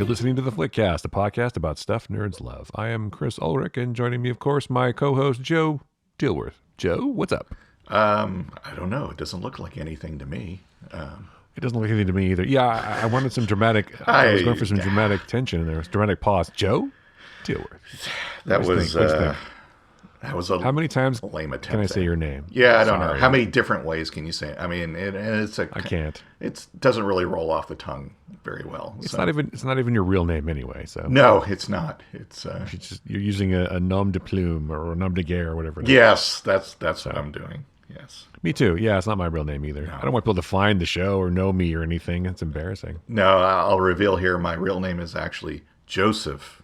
listening to the Flickcast, a podcast about stuff nerds love. I am Chris Ulrich, and joining me, of course, my co-host, Joe Dilworth. Joe, what's up? I don't know. It doesn't look like anything to me. It doesn't look anything to me either. Yeah, I wanted some dramatic... I was going for some dramatic tension in there. Dramatic pause. Joe Dilworth. That was a How many times lame attempt. can I say your name? Yeah, I don't know. How many different ways can you say it? I mean, I can't. It doesn't really roll off the tongue very well. It's not even your real name anyway. So no, it's not. It's you're using a nom de plume or a nom de guerre or whatever. Yes, that's what I'm doing. Yes. Me too. Yeah, it's not my real name either. No. I don't want people to find the show or know me or anything. It's embarrassing. No, I'll reveal here. My real name is actually Joseph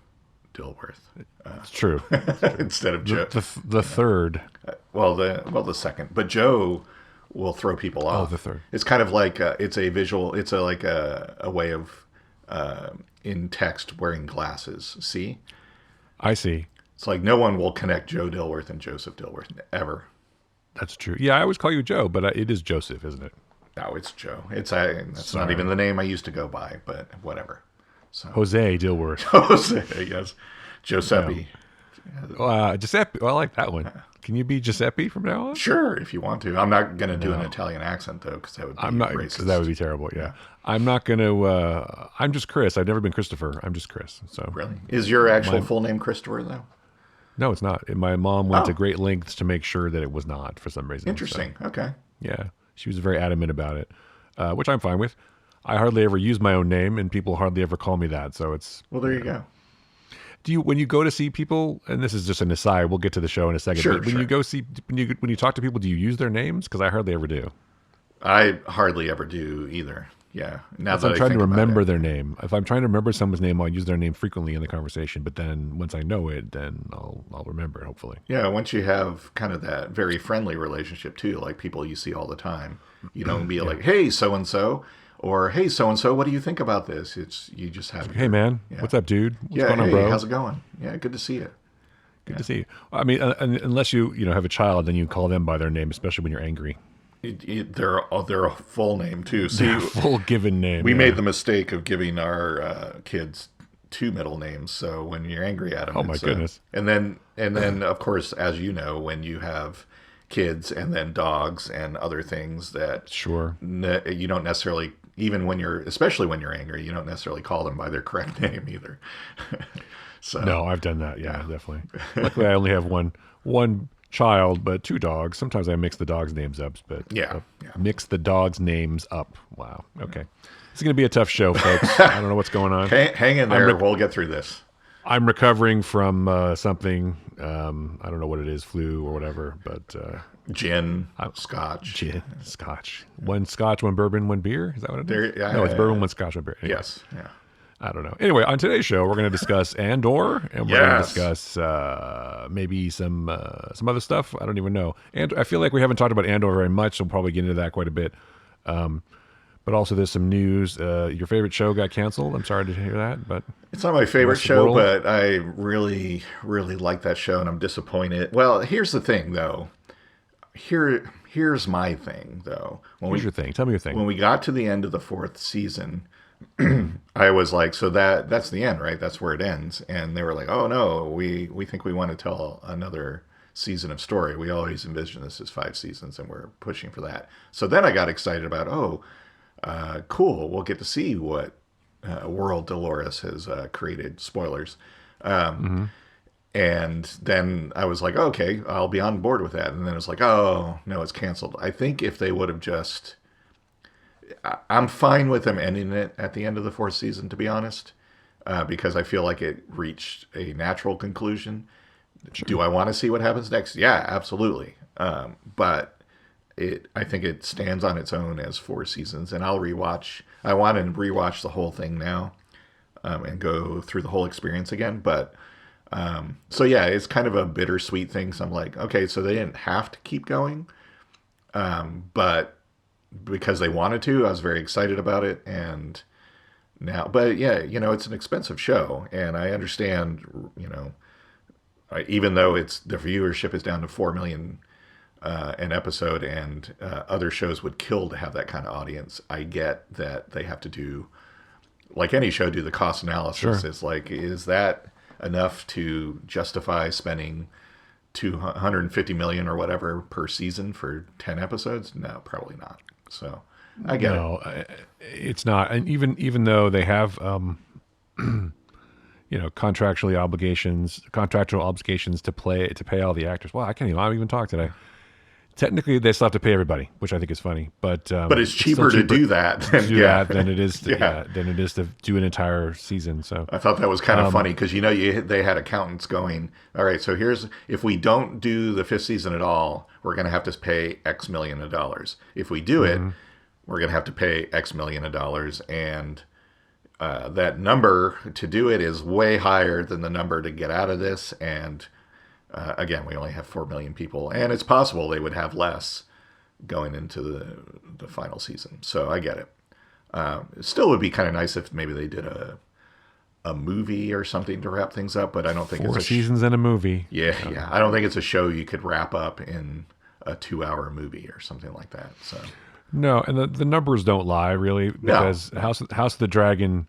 Dilworth. It's true. Instead of Joe. The third. The second. But Joe will throw people off. Oh, the third. It's kind of like it's a visual. It's a way of in text wearing glasses. See? I see. It's like no one will connect Joe Dilworth and Joseph Dilworth ever. That's true. Yeah, I always call you Joe, but it is Joseph, isn't it? No, it's Joe. That's not even the name I used to go by, but whatever. So. Jose Dilworth. Jose, yes. Giuseppe. Giuseppe. Well, I like that one. Can you be Giuseppe from now on? Sure, if you want to. I'm not going to do an Italian accent, though, because that would be racist. That would be terrible, yeah. I'm not going to... I'm just Chris. I've never been Christopher. I'm just Chris. So. Really? Is your actual full name Christopher, though? No, it's not. My mom went to great lengths to make sure that it was not for some reason. Interesting. So, okay. Yeah. She was very adamant about it, which I'm fine with. I hardly ever use my own name, and people hardly ever call me that. So it's... Well, there you go. When you go to see people, and this is just an aside, we'll get to the show in a second. Sure, but when you talk to people, do you use their names? Because I hardly ever do. I hardly ever do either. Yeah. Now that I'm trying to remember their name. If I'm trying to remember someone's name, I'll use their name frequently in the conversation. But then once I know it, then I'll remember it, hopefully. Yeah, once you have kind of that very friendly relationship, too, like people you see all the time, you don't be like, hey, so-and-so. Or, hey, so-and-so, what do you think about this? You just have... Hey, man, what's up, dude? What's going on, bro? How's it going? Yeah, good to see you. Good to see you. I mean, unless you have a child, then you call them by their name, especially when you're angry. They're a full name, too. See, they're a full given name. We made the mistake of giving our kids two middle names, so when you're angry at them... Oh, my goodness. And then, of course, as you know, when you have kids and then dogs and other things that... Sure. You don't necessarily... especially when you're angry, you don't necessarily call them by their correct name either. So no, I've done that. Yeah, definitely. Luckily, I only have one child, but two dogs. Sometimes I mix the dogs' names up, but mix the dogs' names up. Wow. Okay, it's going to be a tough show, folks. I don't know what's going on. Hang in there. We'll get through this. I'm recovering from something. I don't know what it is, flu or whatever, but gin, scotch. Gin, scotch. One scotch, one bourbon, one beer. Is that what it is? No, it's bourbon, one scotch, one beer. Anyway, yes. Yeah. I don't know. Anyway, on today's show, we're going to discuss Andor, and we're going to discuss maybe some other stuff. I don't even know. And I feel like we haven't talked about Andor very much, so we'll probably get into that quite a bit. But also, there's some news. Your favorite show got canceled. I'm sorry to hear that, but it's not my favorite show. But I really, really like that show, and I'm disappointed. Well, here's the thing, though. Here's my thing, though. Here's your thing. Tell me your thing. When we got to the end of the fourth season, I was like, so that's the end, right? That's where it ends. And they were like, oh no, we think we want to tell another season of story. We always envisioned this as 5 seasons, and we're pushing for that. So then I got excited about, cool, we'll get to see what world Dolores has created. Spoilers. And then I was like, okay, I'll be on board with that. And then it was like, oh, no, it's canceled. I think if they would have just... I'm fine with them ending it at the end of the 4th season, to be honest, because I feel like it reached a natural conclusion. Sure. Do I want to see what happens next? Yeah, absolutely. But I think it stands on its own as 4 seasons, and I want to rewatch the whole thing now and go through the whole experience again. But so yeah, it's kind of a bittersweet thing. So I'm like, okay, so they didn't have to keep going, but because they wanted to, I was very excited about it. And now, but yeah, it's an expensive show, and I understand, even though the viewership is down to 4 million an episode, and other shows would kill to have that kind of audience. I get that they have to do like any show, do the cost analysis. Sure. It's like, is that enough to justify spending 250 million or whatever per season for 10 episodes? No, probably not. So I get it. No, it's not. And even though they have, contractual obligations to pay all the actors. Well, I can't even talk today. Technically, they still have to pay everybody, which I think is funny. But it's cheaper to do that than it is to do an entire season. So I thought that was kind of funny because they had accountants going, all right, so here's, if we don't do the 5th season at all, we're going to have to pay X million of dollars. If we do it, we're going to have to pay X million of dollars, and that number to do it is way higher than the number to get out of this. And again, we only have 4 million people, and it's possible they would have less going into the final season. So I get it. It still would be kind of nice if maybe they did a movie or something to wrap things up, but I don't think 4 it's seasons and a movie. Yeah. I don't think it's a show you could wrap up in a 2-hour movie or something like that. So no, and the numbers don't lie really, because House of the Dragon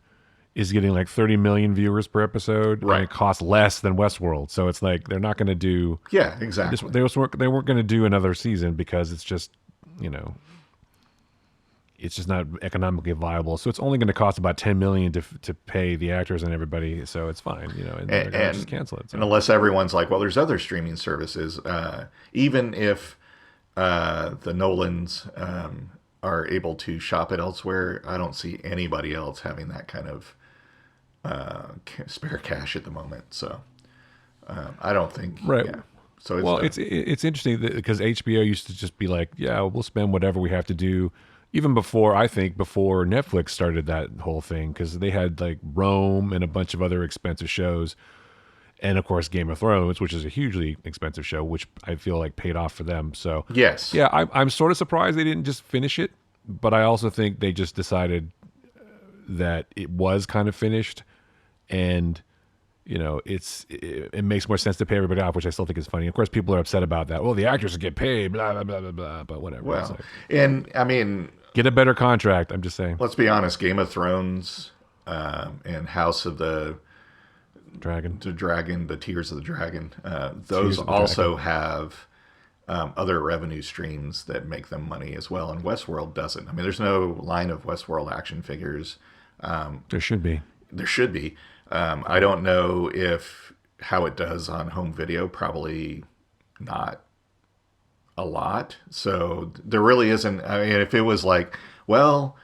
is getting like 30 million viewers per episode, right? And it costs less than Westworld, so it's like they're not going to do. Yeah, exactly. They weren't going to do another season because it's just, it's just not economically viable. So it's only going to cost about 10 million to pay the actors and everybody. So it's fine, and they're going to just cancel it. So. And unless everyone's like, well, there's other streaming services, even if the Nolans are able to shop it elsewhere, I don't see anybody else having that kind of spare cash at the moment. So I don't think. Right. Yeah. So it's interesting because HBO used to just be like, yeah, we'll spend whatever we have to do. Even before Netflix started that whole thing, because they had like Rome and a bunch of other expensive shows. And of course, Game of Thrones, which is a hugely expensive show, which I feel like paid off for them. So yes, yeah, I'm sort of surprised they didn't just finish it, but I also think they just decided that it was kind of finished, and it makes more sense to pay everybody off, which I still think is funny. Of course, people are upset about that. Well, the actors get paid, blah blah blah blah blah. But whatever. Well, and I mean, get a better contract. I'm just saying. Let's be honest. Game of Thrones and House of the Dragon, the Tears of the Dragon. Those also have other revenue streams that make them money as well, and Westworld doesn't. I mean, there's no line of Westworld action figures. There should be. There should be. I don't know how it does on home video. Probably not a lot. So there really isn't. I mean, if it was like, well,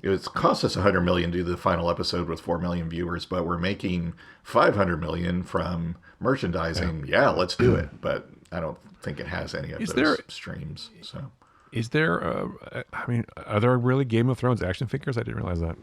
it cost us $100 million to do the final episode with 4 million viewers, but we're making $500 million from merchandising. Yeah, let's do it. But I don't think it has any of those streams. So, is there? Are there really Game of Thrones action figures? I didn't realize that.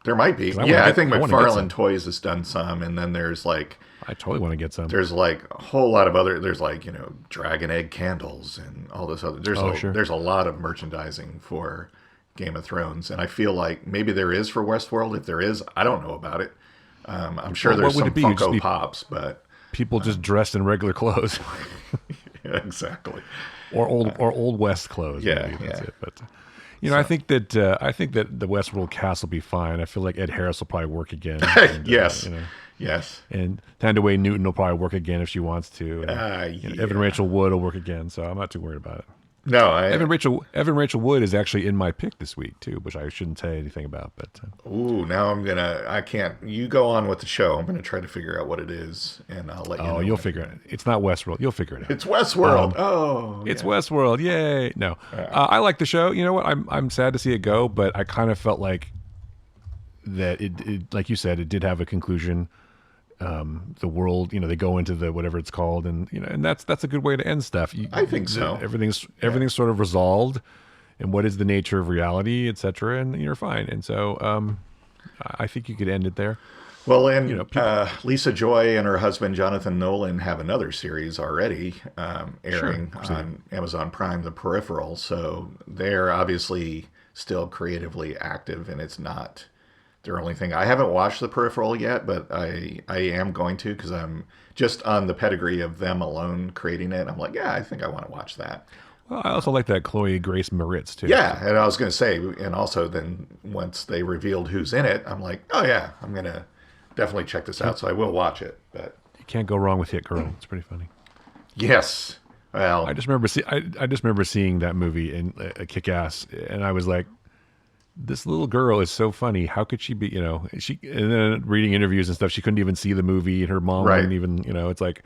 There might be. I think McFarlane Toys has done some, and then there's like, I totally want to get some. There's like a whole lot of other. There's like dragon egg candles and all this other. There's a lot of merchandising for Game of Thrones, and I feel like maybe there is for Westworld. If there is, I don't know about it. I'm sure there's some Funko Pops, but people just dressed in regular clothes. Yeah, exactly. Or old West clothes. Yeah, that's it. But I think that the Westworld cast will be fine. I feel like Ed Harris will probably work again. And, yes. Yes. And Thandaway Newton will probably work again if she wants to. Evan Rachel Wood will work again, so I'm not too worried about it. No, Evan Rachel Wood is actually in my pick this week too, which I shouldn't say anything about. But now I can't. You go on with the show. I'm gonna try to figure out what it is, and I'll let you know. Oh, you'll figure it. It's not Westworld. You'll figure it out. It's Westworld. It's Westworld. Yay! No, I like the show. You know what? I'm sad to see it go, but I kind of felt like that it like you said, it did have a conclusion. The world, they go into the whatever it's called, and and that's a good way to end stuff. I think so. Everything's sort of resolved, and what is the nature of reality, etc. And you're fine. And so, I think you could end it there. Well, and Lisa Joy and her husband Jonathan Nolan have another series already airing on Amazon Prime, The Peripheral. So they're obviously still creatively active, and it's not their only thing. I haven't watched The Peripheral yet, but I am going to, because I'm just on the pedigree of them alone creating it. I'm like, yeah, I think I want to watch that. Well, I also like that Chloe Grace Moretz too. Yeah, and I was going to say, and also then once they revealed who's in it, I'm like, oh yeah, I'm going to definitely check this out. So I will watch it. But You can't go wrong with Hit Girl. It's pretty funny. yes, well, I just remember seeing that movie in Kick Ass, and I was like, this little girl is so funny. How could she be? And then reading interviews and stuff, she couldn't even see the movie, and her mom right. wouldn't even. It's like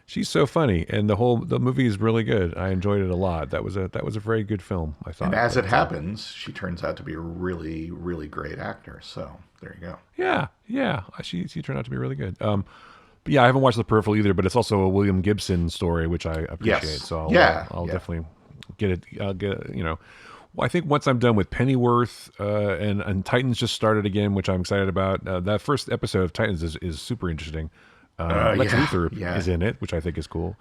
she's so funny, and the movie is really good. I enjoyed it a lot. That was a very good film, I thought. And as it happens, she turns out to be a really, really great actor. So there you go. Yeah, she turned out to be really good. But yeah, I haven't watched The Peripheral either, but it's also a William Gibson story, which I appreciate. Yes. So I'll Yeah. definitely get it. I'll get Well, I think once I'm done with Pennyworth and Titans just started again, which I'm excited about. That first episode of Titans is super interesting. Lex Luthor is in it, which I think is cool.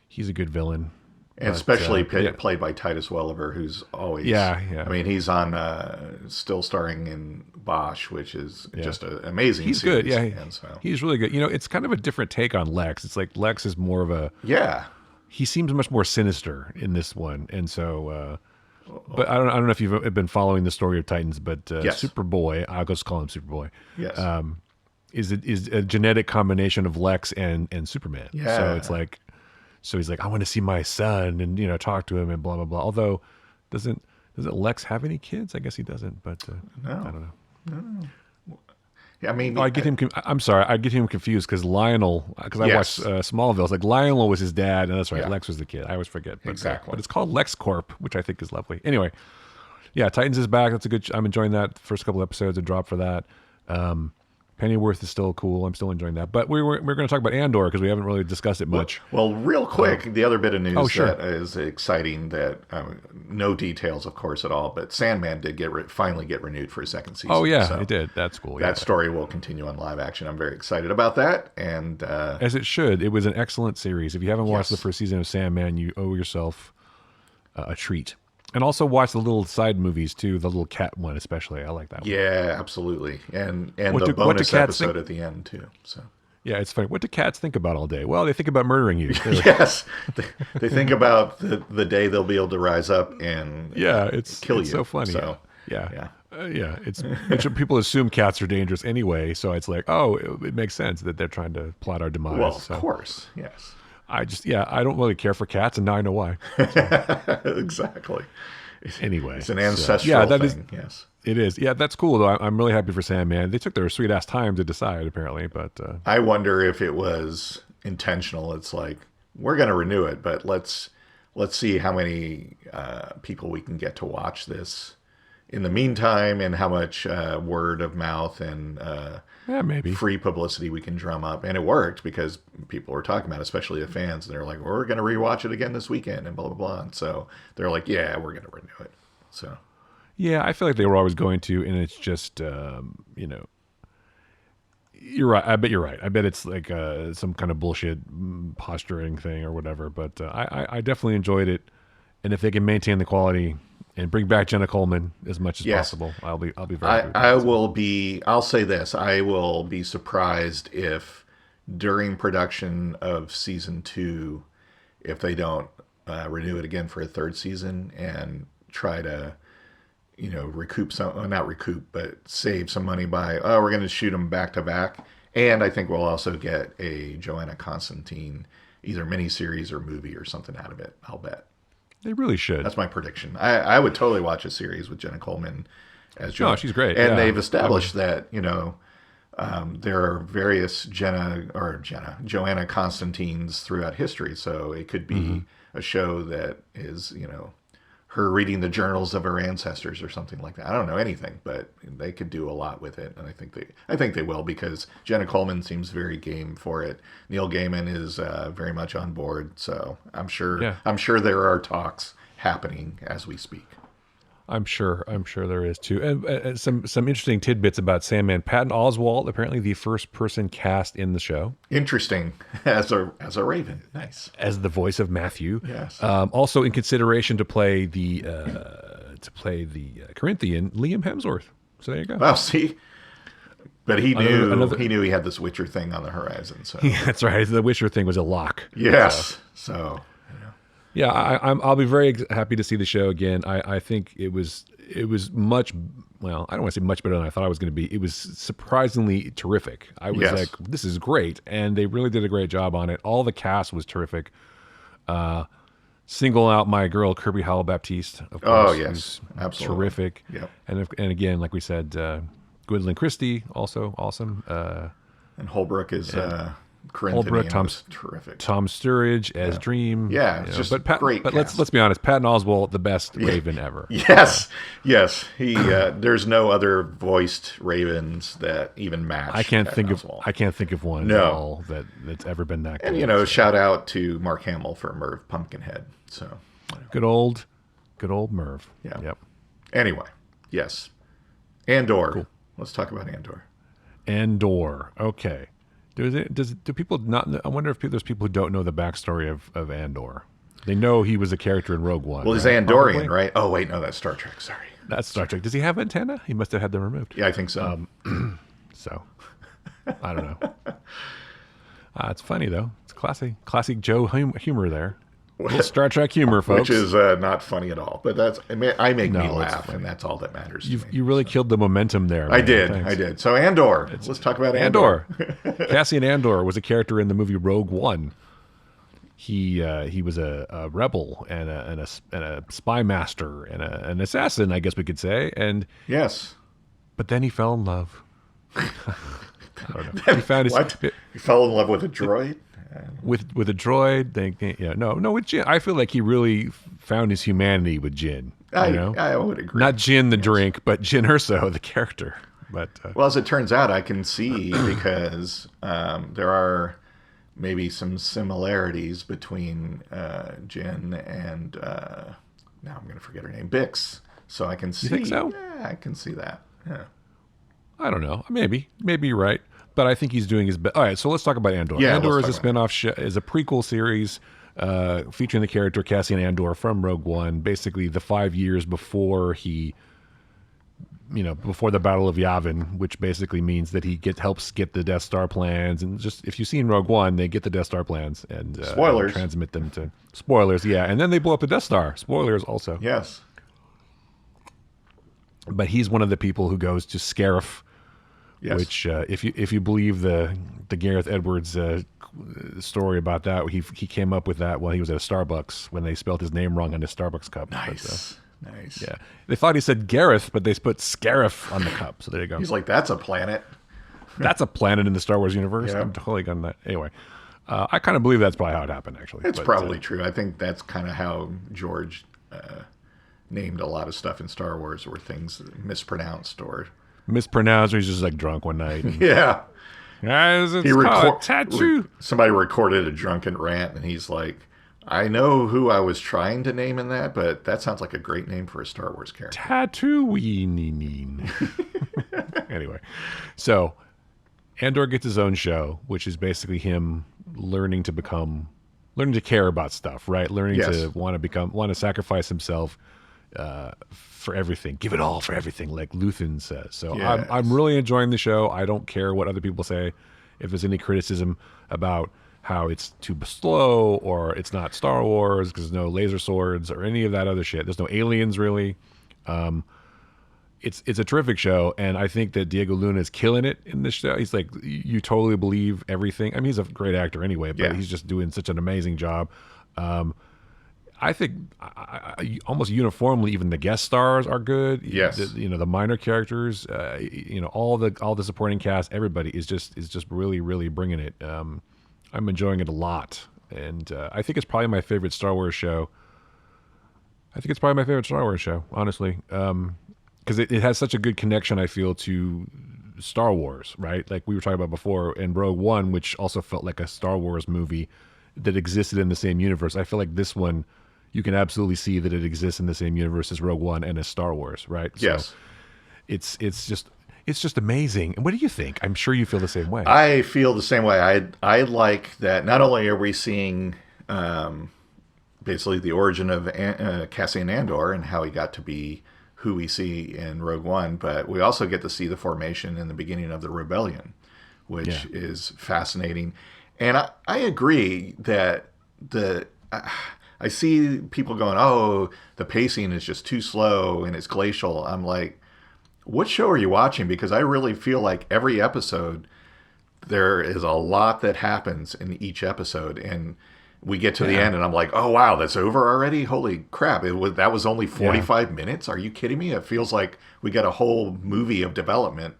He's a good villain. And especially played by Titus Welliver, who's always... Yeah. I mean, he's on still starring in Bosch, which is just an amazing He's series. good, yeah. And so, he's really good. It's kind of a different take on Lex. It's like Lex is more of a... Yeah. He seems much more sinister in this one. And so... but I don't know if you've been following the story of Titans, but Superboy, I'll just call him Superboy. Yes. Is a genetic combination of Lex and Superman. Yeah. So it's like... So he's like, I want to see my son and, talk to him and blah, blah, blah. Although, doesn't Lex have any kids? I guess he doesn't, but No. I don't know. No. I mean... I'm sorry. I get him confused because Lionel, because I watched Smallville. It's like Lionel was his dad, and that's right. Lex was the kid. I always forget. But, exactly. But it's called LexCorp, which I think is lovely. Anyway, yeah, Titans is back. That's a good... I'm enjoying that. First couple episodes, a drop for that. Pennyworth is still cool. I'm still enjoying that. But we're going to talk about Andor because we haven't really discussed it much. Well, real quick, the other bit of news that is exciting that no details, of course, at all. But Sandman did finally get renewed for a second season. Oh yeah, it did. That's cool. That story will continue on live action. I'm very excited about that. And as it should. It was an excellent series. If you haven't watched the first season of Sandman, you owe yourself a treat. And also watch the little side movies too, the little cat one especially. I like that one. Yeah, absolutely. And the bonus episode at the end too. So yeah, it's funny. What do cats think about all day? Well, they think about murdering you. Yes, they think about the day they'll be able to rise up and kill you. It's so funny. So, yeah. It's people assume cats are dangerous anyway, so it's like, it makes sense that they're trying to plot our demise. Well, of course, yes. I don't really care for cats, and now I know why. Exactly. Anyway, it's an ancestral thing. Yes, it is. Yeah, that's cool though. I'm really happy for Sandman. They took their sweet ass time to decide, apparently. But I wonder if it was intentional. It's like we're going to renew it, but let's see how many people we can get to watch this in the meantime, and how much word of mouth and maybe free publicity we can drum up. And it worked because people were talking about it, especially the fans. And they're like, we're going to rewatch it again this weekend and blah, blah, blah. And so they're like, yeah, we're going to renew it. So, yeah, I feel like they were always going to. And it's just, you're right. I bet you're right. I bet it's like some kind of bullshit posturing thing or whatever. But I definitely enjoyed it. And if they can maintain the quality and bring back Jenna Coleman as much as possible, I'll be very happy. I'll say this. I will be surprised if during production of season 2, if they don't renew it again for a third season and try to, but save some money by, we're going to shoot them back to back. And I think we'll also get a Joanna Constantine, either miniseries or movie or something out of it. I'll bet. They really should. That's my prediction. I would totally watch a series with Jenna Coleman as Joanna. No, she's great. And they've established that, there are various Joanna Constantines throughout history. So it could be a show that is, her reading the journals of her ancestors or something like that. I don't know anything, but they could do a lot with it. And I think they will, because Jenna Coleman seems very game for it. Neil Gaiman is very much on board. So I'm sure there are talks happening as we speak. I'm sure there is too. And some interesting tidbits about Sandman. Patton Oswalt, apparently the first person cast in the show. Interesting, as a Raven. Nice, as the voice of Matthew. Yes. Also in consideration to play the Corinthian, Liam Hemsworth. So there you go. Well, see, but he knew he had this Witcher thing on the horizon. So yeah, that's right. The Witcher thing was a lock. Yes. So Yeah, I'll be very happy to see the show again. I think it was much, well, I don't want to say much better than I thought it was going to be. It was surprisingly terrific. I was like, Yes. this is great, and they really did a great job on it. All the cast was terrific. Single out my girl Kirby Howell Baptiste, of Oh course, yes, who's absolutely. terrific. Yep. And again, like we said, Gwendolyn Christie also awesome. And Holbrook is Holbrook, Corinthinian was terrific. Tom Sturridge as Dream. Yeah, it's just great But cast. let's be honest, Patton Oswalt, the best Raven ever. Yes, yes. He there's no other voiced Ravens that even match. I can't Patton think of Oswalt. I can't think of one No. at all that's ever been that good. And shout out to Mark Hamill for Merv Pumpkinhead. So Good old Merv. yeah. Yep. Anyway, yes, Andor. Cool. Let's talk about Andor. Andor. Okay. Do people not? I wonder if there's people who don't know the backstory of Andor. They know he was a character in Rogue One. Well, he's right? Andorian, Probably? right? Oh wait, no, that's Star Trek. Sorry. That's Star Trek. Does he have antenna? He must have had them removed. Yeah, I think so. So, I don't know. It's funny though. It's classic Joe humor there. Little Star Trek humor, folks. Which is not funny at all. But I make me laugh, and that's all that matters to me. You really killed the momentum there. I Man. did. Thanks. I did. So Andor. Let's talk about Andor. Cassian Andor was a character in the movie Rogue One. He was a rebel and a spy master and an assassin, I guess we could say. And Yes. but then he fell in love. I don't know. He found his What? You fell in love with a droid? with a droid. With Jin. I feel like he really found his humanity with Jin. I would agree. Not Jin the drink, but Jin Erso the character. But Well, as it turns out, I can see because there are maybe some similarities between Jen and now I'm going to forget her name, Bix. So I can see. You think so? Yeah, I can see that. Yeah. I don't know. Maybe you're right. But I think he's doing his best. All right, so let's talk about Andor. Yeah, Andor is let's a talk spinoff is a prequel series featuring the character Cassian Andor from Rogue One. Basically, the 5 years before before the Battle of Yavin, which basically means that he helps get the Death Star plans. And just if you've seen Rogue One, they get the Death Star plans and Spoilers. transmit them to spoilers. Yeah, and then they blow up the Death Star. Spoilers also. Yes. But he's one of the people who goes to Scarif. Yes. Which, if you believe the Gareth Edwards story about that, he came up with that while he was at a Starbucks when they spelled his name wrong on his Starbucks cup. Nice. Nice. Yeah, they thought he said Gareth, but they put Scarif on the cup. So there you go. He's like, that's a planet. That's a planet in the Star Wars universe. Yeah. I'm totally gonna that. Anyway, I kind of believe that's probably how it happened. Actually, It's probably true. I think that's kind of how George named a lot of stuff in Star Wars, were things mispronounced or mispronounced. Or he's just like drunk one night. And, yeah. guys, it's called tattoo. Somebody recorded a drunken rant, and he's like, I know who I was trying to name in that, but that sounds like a great name for a Star Wars character. Tatooine. Anyway, so Andor gets his own show, which is basically him learning to care about stuff, right? Learning Yes. to want to sacrifice himself for everything, give it all for everything, like Luthen says. So Yes. I'm really enjoying the show. I don't care what other people say. If there's any criticism about how it's too slow or it's not Star Wars because there's no laser swords or any of that other shit. There's no aliens really. It's a terrific show, and I think that Diego Luna is killing it in this show. He's like, you totally believe everything. I mean, he's a great actor anyway, but Yeah. he's just doing such an amazing job. I think almost uniformly, even the guest stars are good. Yes. The minor characters, all the supporting cast, everybody is just really, really bringing it. I'm enjoying it a lot, and I think it's probably my favorite Star Wars show. Honestly, because it has such a good connection, I feel, to Star Wars, right? Like we were talking about before in Rogue One, which also felt like a Star Wars movie that existed in the same universe. I feel like this one, you can absolutely see that it exists in the same universe as Rogue One and as Star Wars, right? Yes. So it's just amazing. And what do you think? I'm sure you feel the same way. I feel the same way. I like that not only are we seeing basically the origin of Cassian Andor and how he got to be who we see in Rogue One, but we also get to see the formation in the beginning of the rebellion, which is fascinating. And I agree that I see people going, oh, the pacing is just too slow and it's glacial. I'm like, what show are you watching? Because I really feel like every episode, there is a lot that happens in each episode. And we get to the end and I'm like, oh, wow, that's over already? Holy crap. That was only 45 minutes? Are you kidding me? It feels like we got a whole movie of development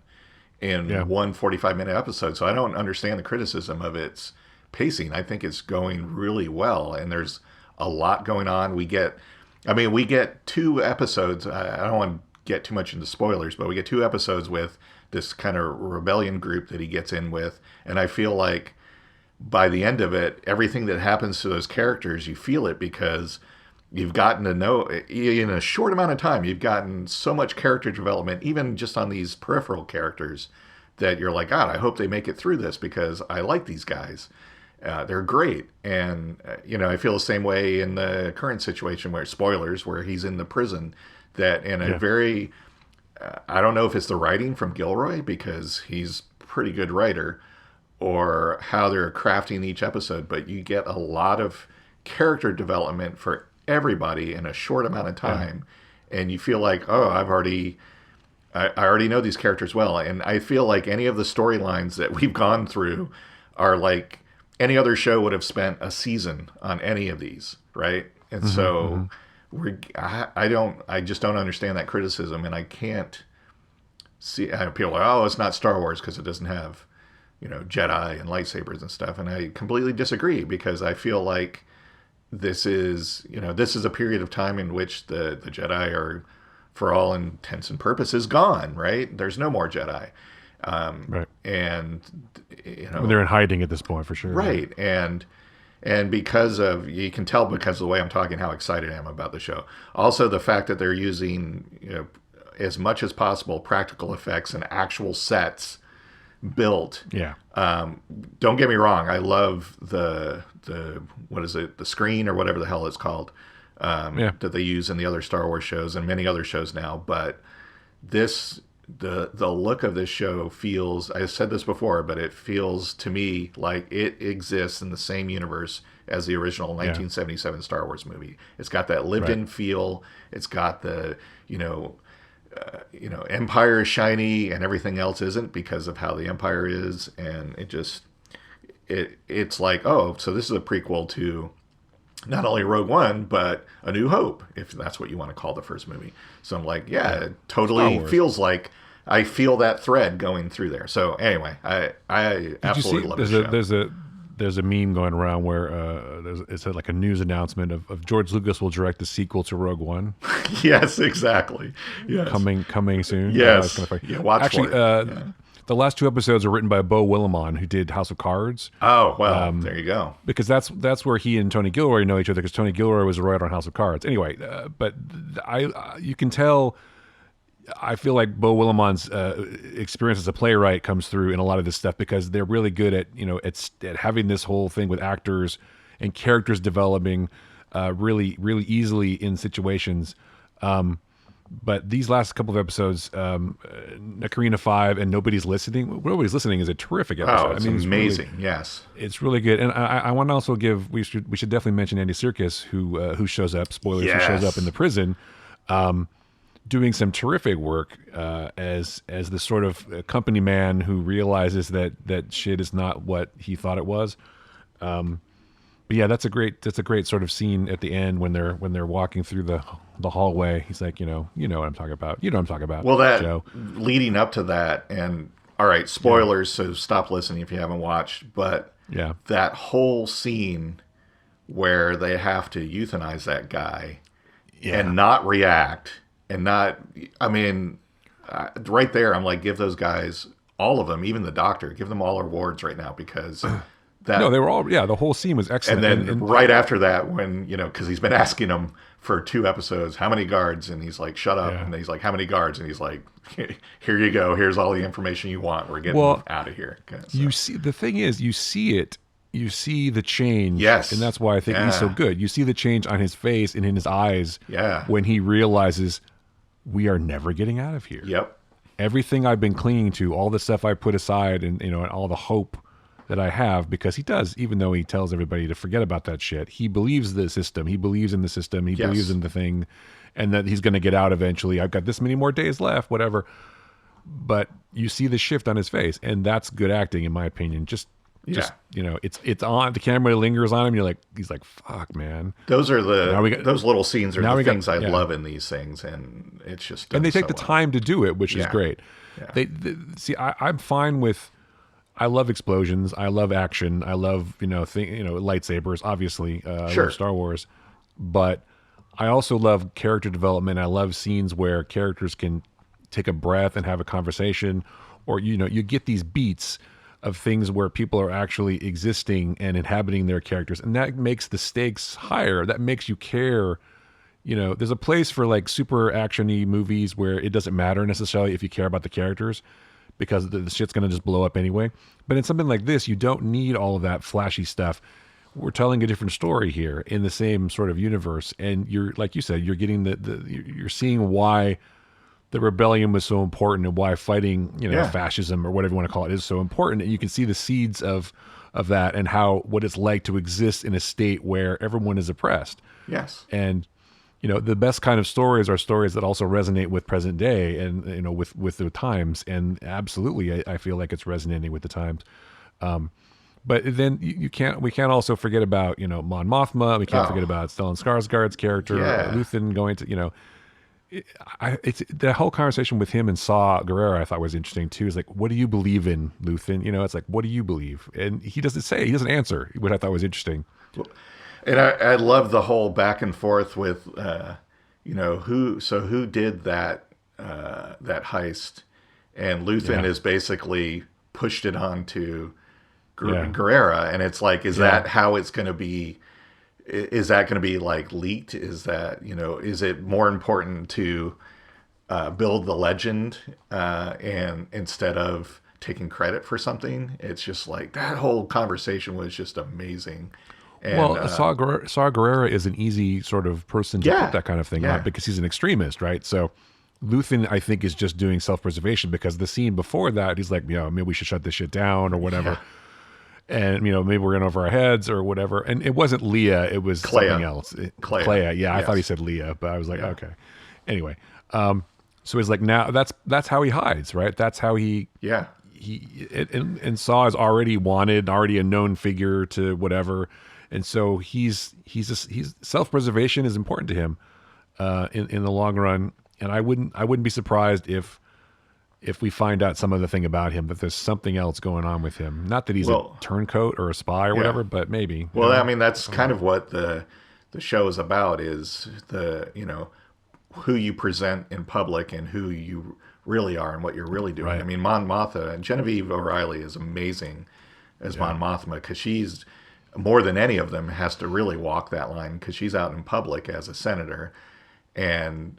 in one 45-minute episode. So I don't understand the criticism of its pacing. I think it's going really well. And there's a lot going on. We get 2 episodes. I don't want to get too much into spoilers, but we get 2 episodes with this kind of rebellion group that he gets in with. And I feel like by the end of it, everything that happens to those characters, you feel it because you've gotten to know, in a short amount of time, you've gotten so much character development, even just on these peripheral characters, that you're like, God, I hope they make it through this because I like these guys. They're great. And, I feel the same way in the current situation where, spoilers, where he's in the prison, that in a very, I don't know if it's the writing from Gilroy, because he's a pretty good writer, or how they're crafting each episode, but you get a lot of character development for everybody in a short amount of time. And you feel like, oh, I already know these characters well. And I feel like any of the storylines that we've gone through are like any other show would have spent a season on any of these, right? And so I just don't understand that criticism, and I can't see people are, oh, it's not Star Wars because it doesn't have, Jedi and lightsabers and stuff. And I completely disagree, because I feel like this is a period of time in which the Jedi are, for all intents and purposes, gone, right? There's no more Jedi. Right. And, they're in hiding at this point for sure. Right. And because of, you can tell because of the way I'm talking, how excited I am about the show. Also, the fact that they're using, as much as possible, practical effects and actual sets built. Yeah. Don't get me wrong. I love the what is it? The screen, or whatever the hell it's called, that they use in the other Star Wars shows and many other shows now. But the look of this show feels, I said this before, but it feels to me like it exists in the same universe as the original 1977 Star Wars movie. It's got that lived-in feel. It's got the, Empire is shiny and everything else isn't, because of how the Empire is. And it's like, oh, so this is a prequel to not only Rogue One, but A New Hope, if that's what you want to call the first movie. So I'm like, it totally feels like I feel that thread going through there. So anyway, I absolutely love the show. There's a meme going around where it's like a news announcement of George Lucas will direct the sequel to Rogue One. Yes, exactly. Yes. Coming soon. Yes. Kind of funny. Yeah, watch for it. The last 2 episodes are written by Beau Willimon, who did House of Cards. Oh, well, there you go. Because that's where he and Tony Gilroy know each other, because Tony Gilroy was a writer on House of Cards. Anyway, but you can tell, I feel like Beau Willimon's experience as a playwright comes through in a lot of this stuff, because they're really good at, at having this whole thing with actors and characters developing really, really easily in situations. But these last couple of episodes, Ocarina 5 and Nobody's Listening. Nobody's Listening is a terrific episode. Oh, it's amazing. Really, yes, it's really good. And I want to also we should definitely mention Andy Serkis, who shows up. Spoilers: who shows up in the prison, doing some terrific work as the sort of company man who realizes that shit is not what he thought it was. But yeah, that's a great sort of scene at the end when they're walking through the hallway. He's like, you know what I'm talking about. You know what I'm talking about. Well, that Joe. Leading up to that, and all right, spoilers, so stop listening if you haven't watched. But that whole scene where they have to euthanize that guy and not react, and not, I mean, right there, I'm like, give those guys, all of them, even the doctor, give them all awards right now, because. No, they were all, the whole scene was excellent. And then right after that, when, because he's been asking him for 2 episodes, how many guards? And he's like, shut up. And he's like, how many guards? And he's like, here you go. Here's all the information you want. We're getting out of here. So. You see, the thing is, you see it. You see the change. Yes. And that's why I think he's so good. You see the change on his face and in his eyes when he realizes we are never getting out of here. Yep. Everything I've been clinging to, all the stuff I put aside, and, and all the hope that I have, because he does, even though he tells everybody to forget about that shit, he believes the system. He believes in the system. He believes in the thing, and that he's going to get out eventually. I've got this many more days left, whatever. But you see the shift on his face, and that's good acting, in my opinion. Just it's on. The camera lingers on him. He's like, fuck, man. Those are those little scenes are the things I love in these things, and it's just and they take the time to do it, which is great. Yeah. See, I'm fine with. I love explosions. I love action. I love lightsabers. Obviously, I love Star Wars, but I also love character development. I love scenes where characters can take a breath and have a conversation, or you get these beats of things where people are actually existing and inhabiting their characters, and that makes the stakes higher. That makes you care. There's a place for like super action-y movies where it doesn't matter necessarily if you care about the characters, because the shit's going to just blow up anyway. But in something like this, you don't need all of that flashy stuff. We're telling a different story here in the same sort of universe. And you're, like you said, you're getting you're seeing why the rebellion was so important, and why fighting, fascism or whatever you want to call it is so important. And you can see the seeds of that, and what it's like to exist in a state where everyone is oppressed. Yes. And the best kind of stories are stories that also resonate with present day and, with the times. And absolutely, I feel like it's resonating with the times. But then we can't also forget about, Mon Mothma. We can't forget about Stellan Skarsgård's character, Luthen going to, it's the whole conversation with him and Saw Gerrera I thought was interesting too. Is like, what do you believe in, Luthen? It's like, what do you believe? And he doesn't answer, which I thought was interesting. And I love the whole back and forth with, who did that heist, and Luthen is basically pushed it onto Gerrera, and it's like, is that how it's going to be? Is that going to be like leaked? Is that, is it more important to build the legend and instead of taking credit for something? It's just like, that whole conversation was just amazing. And, Saw Gerrera is an easy sort of person to put that kind of thing on, because he's an extremist, right? So Luthen, I think, is just doing self-preservation, because the scene before that, he's like, maybe we should shut this shit down or whatever. Yeah. And, maybe we're in over our heads or whatever. And it wasn't Leia, it was something else. Clea. Yeah, I thought he said Leia, but I was like, okay. Anyway, so he's like, now that's how he hides, right? That's how he... Yeah. And Saw is already wanted, already a known figure to whatever. And so he's self-preservation is important to him in the long run. And I wouldn't be surprised if we find out some other thing about him, that there's something else going on with him. Not that he's a turncoat or a spy or whatever, but maybe. Well, I mean, that's kind of what the show is about, is who you present in public and who you really are and what you're really doing. Right. I mean, Mon Mothma and Genevieve O'Reilly is amazing as Mon Mothma, because she's, more than any of them, has to really walk that line, because she's out in public as a senator, and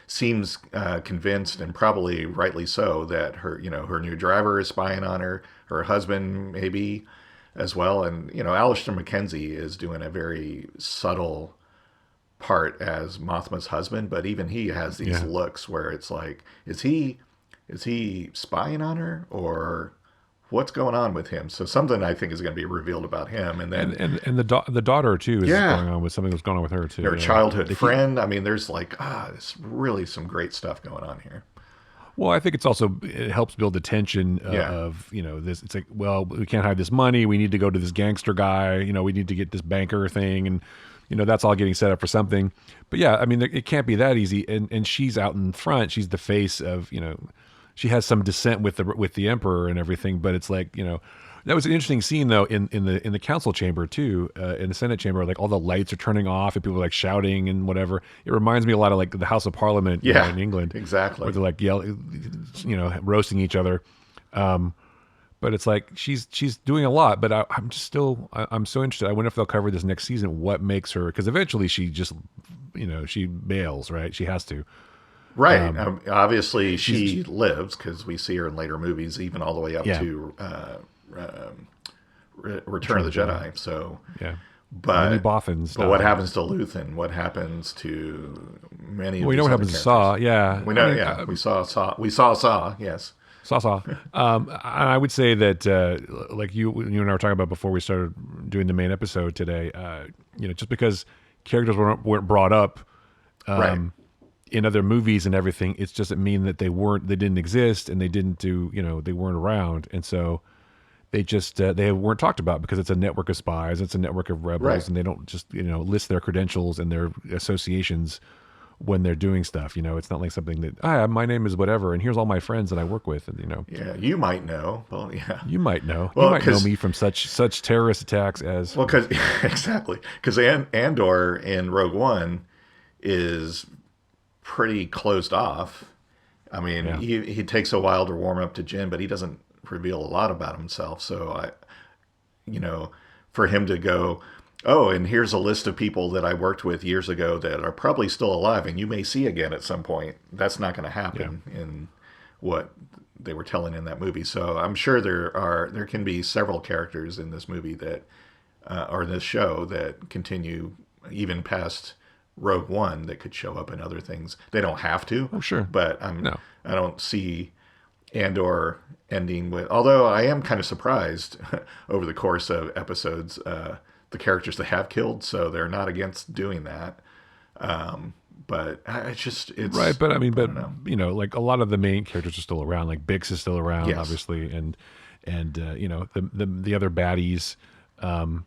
seems convinced, and probably rightly so, that her new driver is spying on her husband maybe as well. And Alistair McKenzie is doing a very subtle part as Mothma's husband, but even he has these looks where it's like, is he spying on her, or what's going on with him? So something, I think, is going to be revealed about him. And then and the daughter too is going on with something that's going on with her too. Her childhood friend. I mean, there's like there's really some great stuff going on here. Well, I think it helps build the tension of this. It's like, well, we can't hide this money. We need to go to this gangster guy. We need to get this banker thing, and that's all getting set up for something. But yeah, I mean, it can't be that easy. And she's out in front. She's the face of She has some dissent with the emperor and everything, but it's like, that was an interesting scene though in the council chamber too, in the Senate chamber. Like all the lights are turning off and people are like shouting and whatever. It reminds me a lot of like the House of Parliament in England, exactly, where they're like yelling, roasting each other. But it's like she's doing a lot. But I'm so interested. I wonder if they'll cover this next season. What makes her? Because eventually she just she bails, right? She has to. Right. Obviously, she lives, because we see her in later movies, even all the way up to Return of the Jedi. So, but Boffins. But what happens to Luthen? What happens to many? We know what happens to Saw. Yeah, we know. We saw Saw. We saw Saw. Yes. Saw. I would say that, like you and I were talking about before we started doing the main episode today, just because characters weren't brought up Right. in other movies and everything, it doesn't mean that they didn't exist and they didn't do, they weren't around. And so they weren't talked about because it's a network of spies, it's a network of rebels, Right. and they don't just, list their credentials and their associations when they're doing stuff. It's not like something that, my name is whatever, and here's all my friends that I work with, and Yeah, you might know. Well, yeah. you might know. Well, You might know me from such terrorist attacks as. Well, because exactly, because Andor in Rogue One is pretty closed off. I mean, Yeah. he takes a while to warm up to Jin, but he doesn't reveal a lot about himself. So for him to go, oh, and here's a list of people that I worked with years ago that are probably still alive and you may see again at some point. That's not going to happen in what they were telling in that movie. So I'm sure there can be several characters in this movie that, or this show that continue even past Rogue One that could show up in other things. They don't have to. Oh, sure. But No. I don't see Andor ending with, although I am kind of surprised over the course of episodes, the characters they have killed, so they're not against doing that. But it's Right, but I mean, don't know. like a lot of the main characters are still around. Like Bix is still around, Yes. obviously, and the other baddies. I'm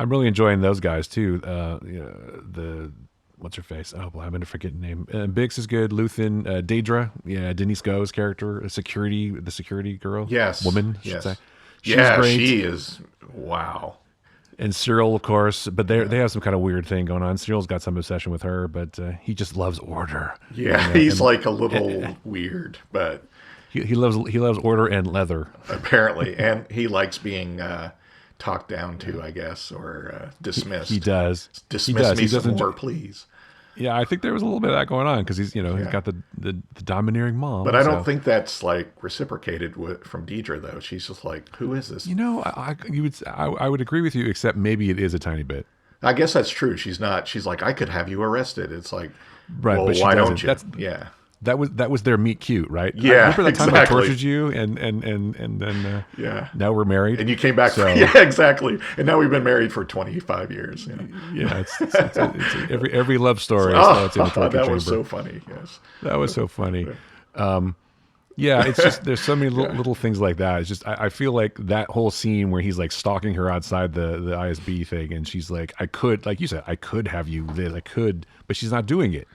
really enjoying those guys too. The what's her face? Oh boy, I'm gonna forget the name. Bix is good. Luthen, Daedra, Denise Go's character, the security girl, Yes, woman, I should yes, say. She's yeah, great. she is. Wow. And Cyril, of course, but they have some kind of weird thing going on. Cyril's got some obsession with her, but he just loves order. Yeah, he's like a little weird, but He loves order and leather. apparently, and he likes being talked down to, I guess, or dismissed. He does. Dismiss me He some doesn't. more, please. Yeah, I think there was a little bit of that going on because he's got the domineering mom. But I don't think that's like reciprocated from Deidre though. She's just like, who is this? I would agree with you, except maybe it is a tiny bit. I guess that's true. She's not. She's like, I could have you arrested. It's like, Right, well, but she why doesn't. don't you? That's- Yeah. That was their meet cute, right? Yeah, Remember that time exactly. I tortured you, and then Yeah. now we're married, And you came back. So- Yeah, exactly. And now we've been married for 25 years. Yeah. yeah, it's every love story. Oh, It's in the torture that chamber. was so funny. Yes. That was so funny. Yeah, it's just there's so many little things like that. It's just I feel like that whole scene where he's like stalking her outside the ISB thing, and she's like, I could, like you said, I could have you this, I could, but she's not doing it.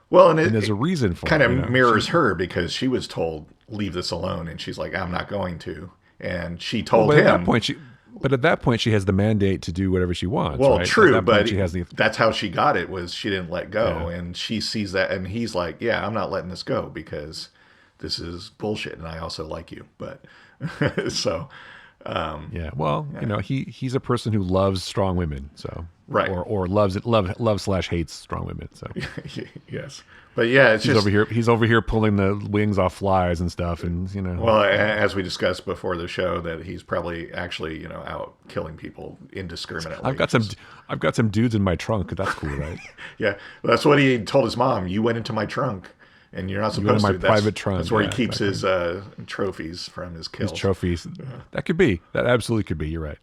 Well, and And there's a reason for kind it. of mirrors her because she was told leave this alone, and she's like, I'm not going to. And she told But him. at that point, she has the mandate to do whatever she wants. Well, right? true, At that point, but she has the. that's how she got it. Was she didn't let go, Yeah. and she sees that, and he's like, "Yeah, I'm not letting this go because this is bullshit, and I also like you." But so, Yeah, well, he's a person who loves strong women, so Right. or loves / hates strong women. So yes, but yeah, it's he's just over here pulling the wings off flies and stuff, and well, as we discussed before the show, that he's probably actually out killing people indiscriminately. I've got some dudes in my trunk. That's cool, right? Yeah, that's what he told his mom. You went into my trunk, and you're not supposed my to. private trunk. That's where Yeah, he keeps his trophies from his kills. His trophies. That could be. That absolutely could be. You're right.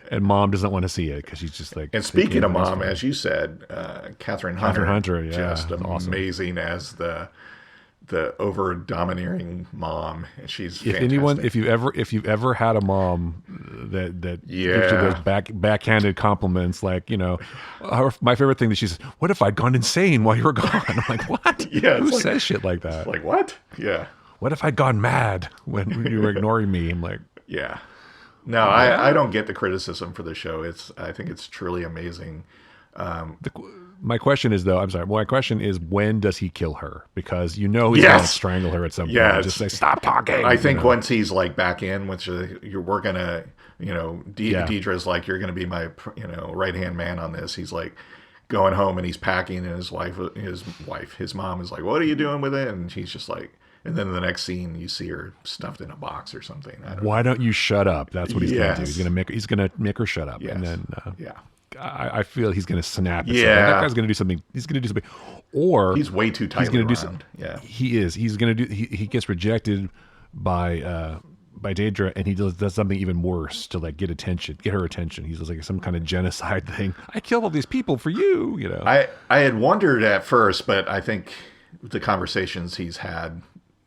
And mom doesn't want to see it because she's just like. And speaking of mom, as you said, Catherine Hunter, yeah, just awesome. amazing as the over dominating mom. She's If fantastic. if you've ever had a mom that gives you Yeah. those backhanded compliments, like my favorite thing that she says, "What if I'd gone insane while you were gone?" I'm like, what? Yeah, Who it's like- says shit like that? like what? Yeah, What if I'd gone mad when you were ignoring me? I'm like, yeah. No, I don't get the criticism for the show. I think it's truly amazing. my question is though. I'm sorry. My question is, when does he kill her? Because he's going to Yes. strangle her at some point. Yeah, Just say, stop talking. I think once he's like back in, once we're gonna, Deidre's like, you're gonna be my, right hand man on this. He's like going home and he's packing, and his mom is like, what are you doing with it? And he's just like, and then the next scene you see her stuffed in a box or something. I don't know. Why don't you shut up? That's what he's going to do. Yes. He's going to make her shut up, Yes. and then Yeah. I feel he's going to snap. At Yeah. something. That guy's going to do something. He's going to do something, or He's way too tightly gonna do wound. Yeah. he is. He's going to do. He gets rejected by Daedra, and he does something even worse to like get her attention. He's just like some kind of genocide thing. I killed all these people for you, you know. I had wondered at first, but I think the conversations he's had,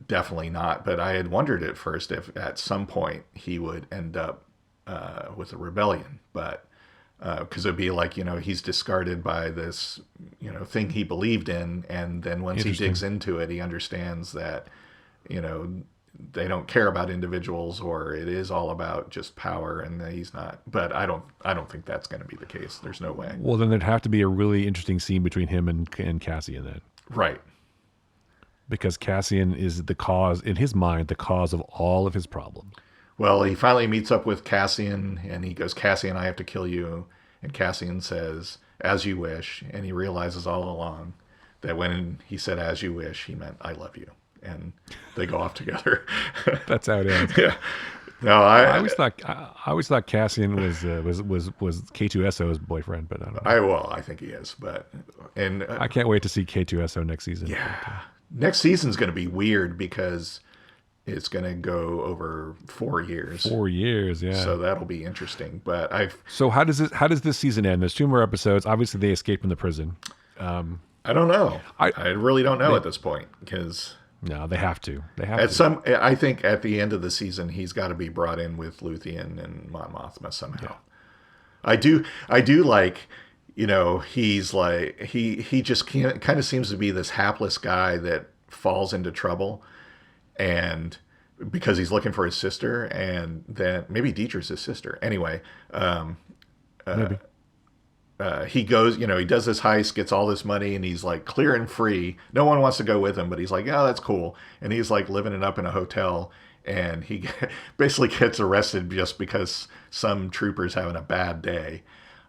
definitely not. But I had wondered at first if at some point he would end up with a rebellion, but because it'd be like, he's discarded by this, thing he believed in, and then once he digs into it, he understands that, they don't care about individuals, or it is all about just power, and that he's not. But I don't think that's going to be the case. There's no way. Well, then there'd have to be a really interesting scene between him and Cassian then. Right. Because Cassian is the cause, in his mind, the cause of all of his problems. Well, he finally meets up with Cassian, and he goes, "Cassian, I have to kill you." And Cassian says, "As you wish." And he realizes all along that when he said "as you wish," he meant "I love you." And they go off together. That's how it ends. Yeah. No, I always thought Cassian was K2SO's boyfriend, but I don't know. I think he is, I can't wait to see K2SO next season. Yeah, next season's going to be weird because it's going to go over 4 years. 4 years, yeah. So that'll be interesting. But So how does this season end? There's 2 more episodes. Obviously, they escape from the prison. I don't know. I really don't know at this point because. No, they have to. I think at the end of the season, he's got to be brought in with Luthien and Mon Mothma somehow. Yeah. I do like, he's like he just kind of seems to be this hapless guy that falls into trouble, and because he's looking for his sister, and then maybe Dietrich's his sister. Anyway, maybe. He goes, he does this heist, gets all this money, and he's like clear and free. No one wants to go with him, but he's like, "Oh, that's cool." And he's like living it up in a hotel, and he basically gets arrested just because some trooper's having a bad day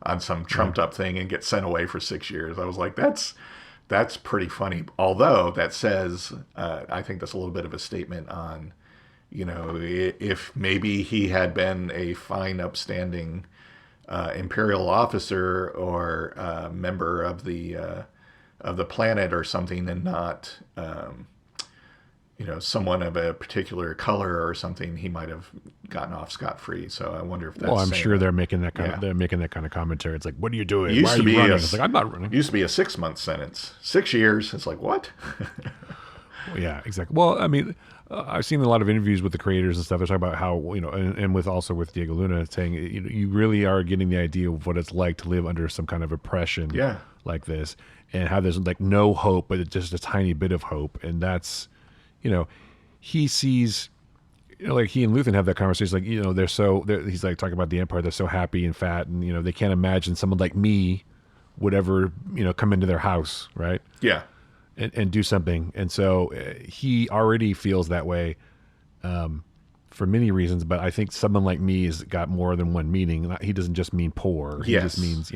on some trumped up thing and gets sent away for 6 years. I was like, that's pretty funny. Although that says, I think that's a little bit of a statement on, if maybe he had been a fine, upstanding imperial officer or member of the planet or something, and not someone of a particular color or something, he might have gotten off scot-free. So I wonder if that's. Well, I'm sure they're making that kind of commentary. It's like, what are you doing? Why are you running? It's like, I'm not running. Used to be a 6-month sentence. 6 years. It's like, what? Yeah, exactly. Well, I mean, I've seen a lot of interviews with the creators and stuff. They talk about how, and with Diego Luna, saying you really are getting the idea of what it's like to live under some kind of oppression like this, and how there's like no hope, but just a tiny bit of hope. And that's, he sees, like he and Luthen have that conversation, like, he's like talking about the Empire, they're so happy and fat, and, they can't imagine someone like me would ever, come into their house, right? Yeah. And do something. And so he already feels that way for many reasons, but I think someone like me has got more than one meaning. He doesn't just mean poor. He just means,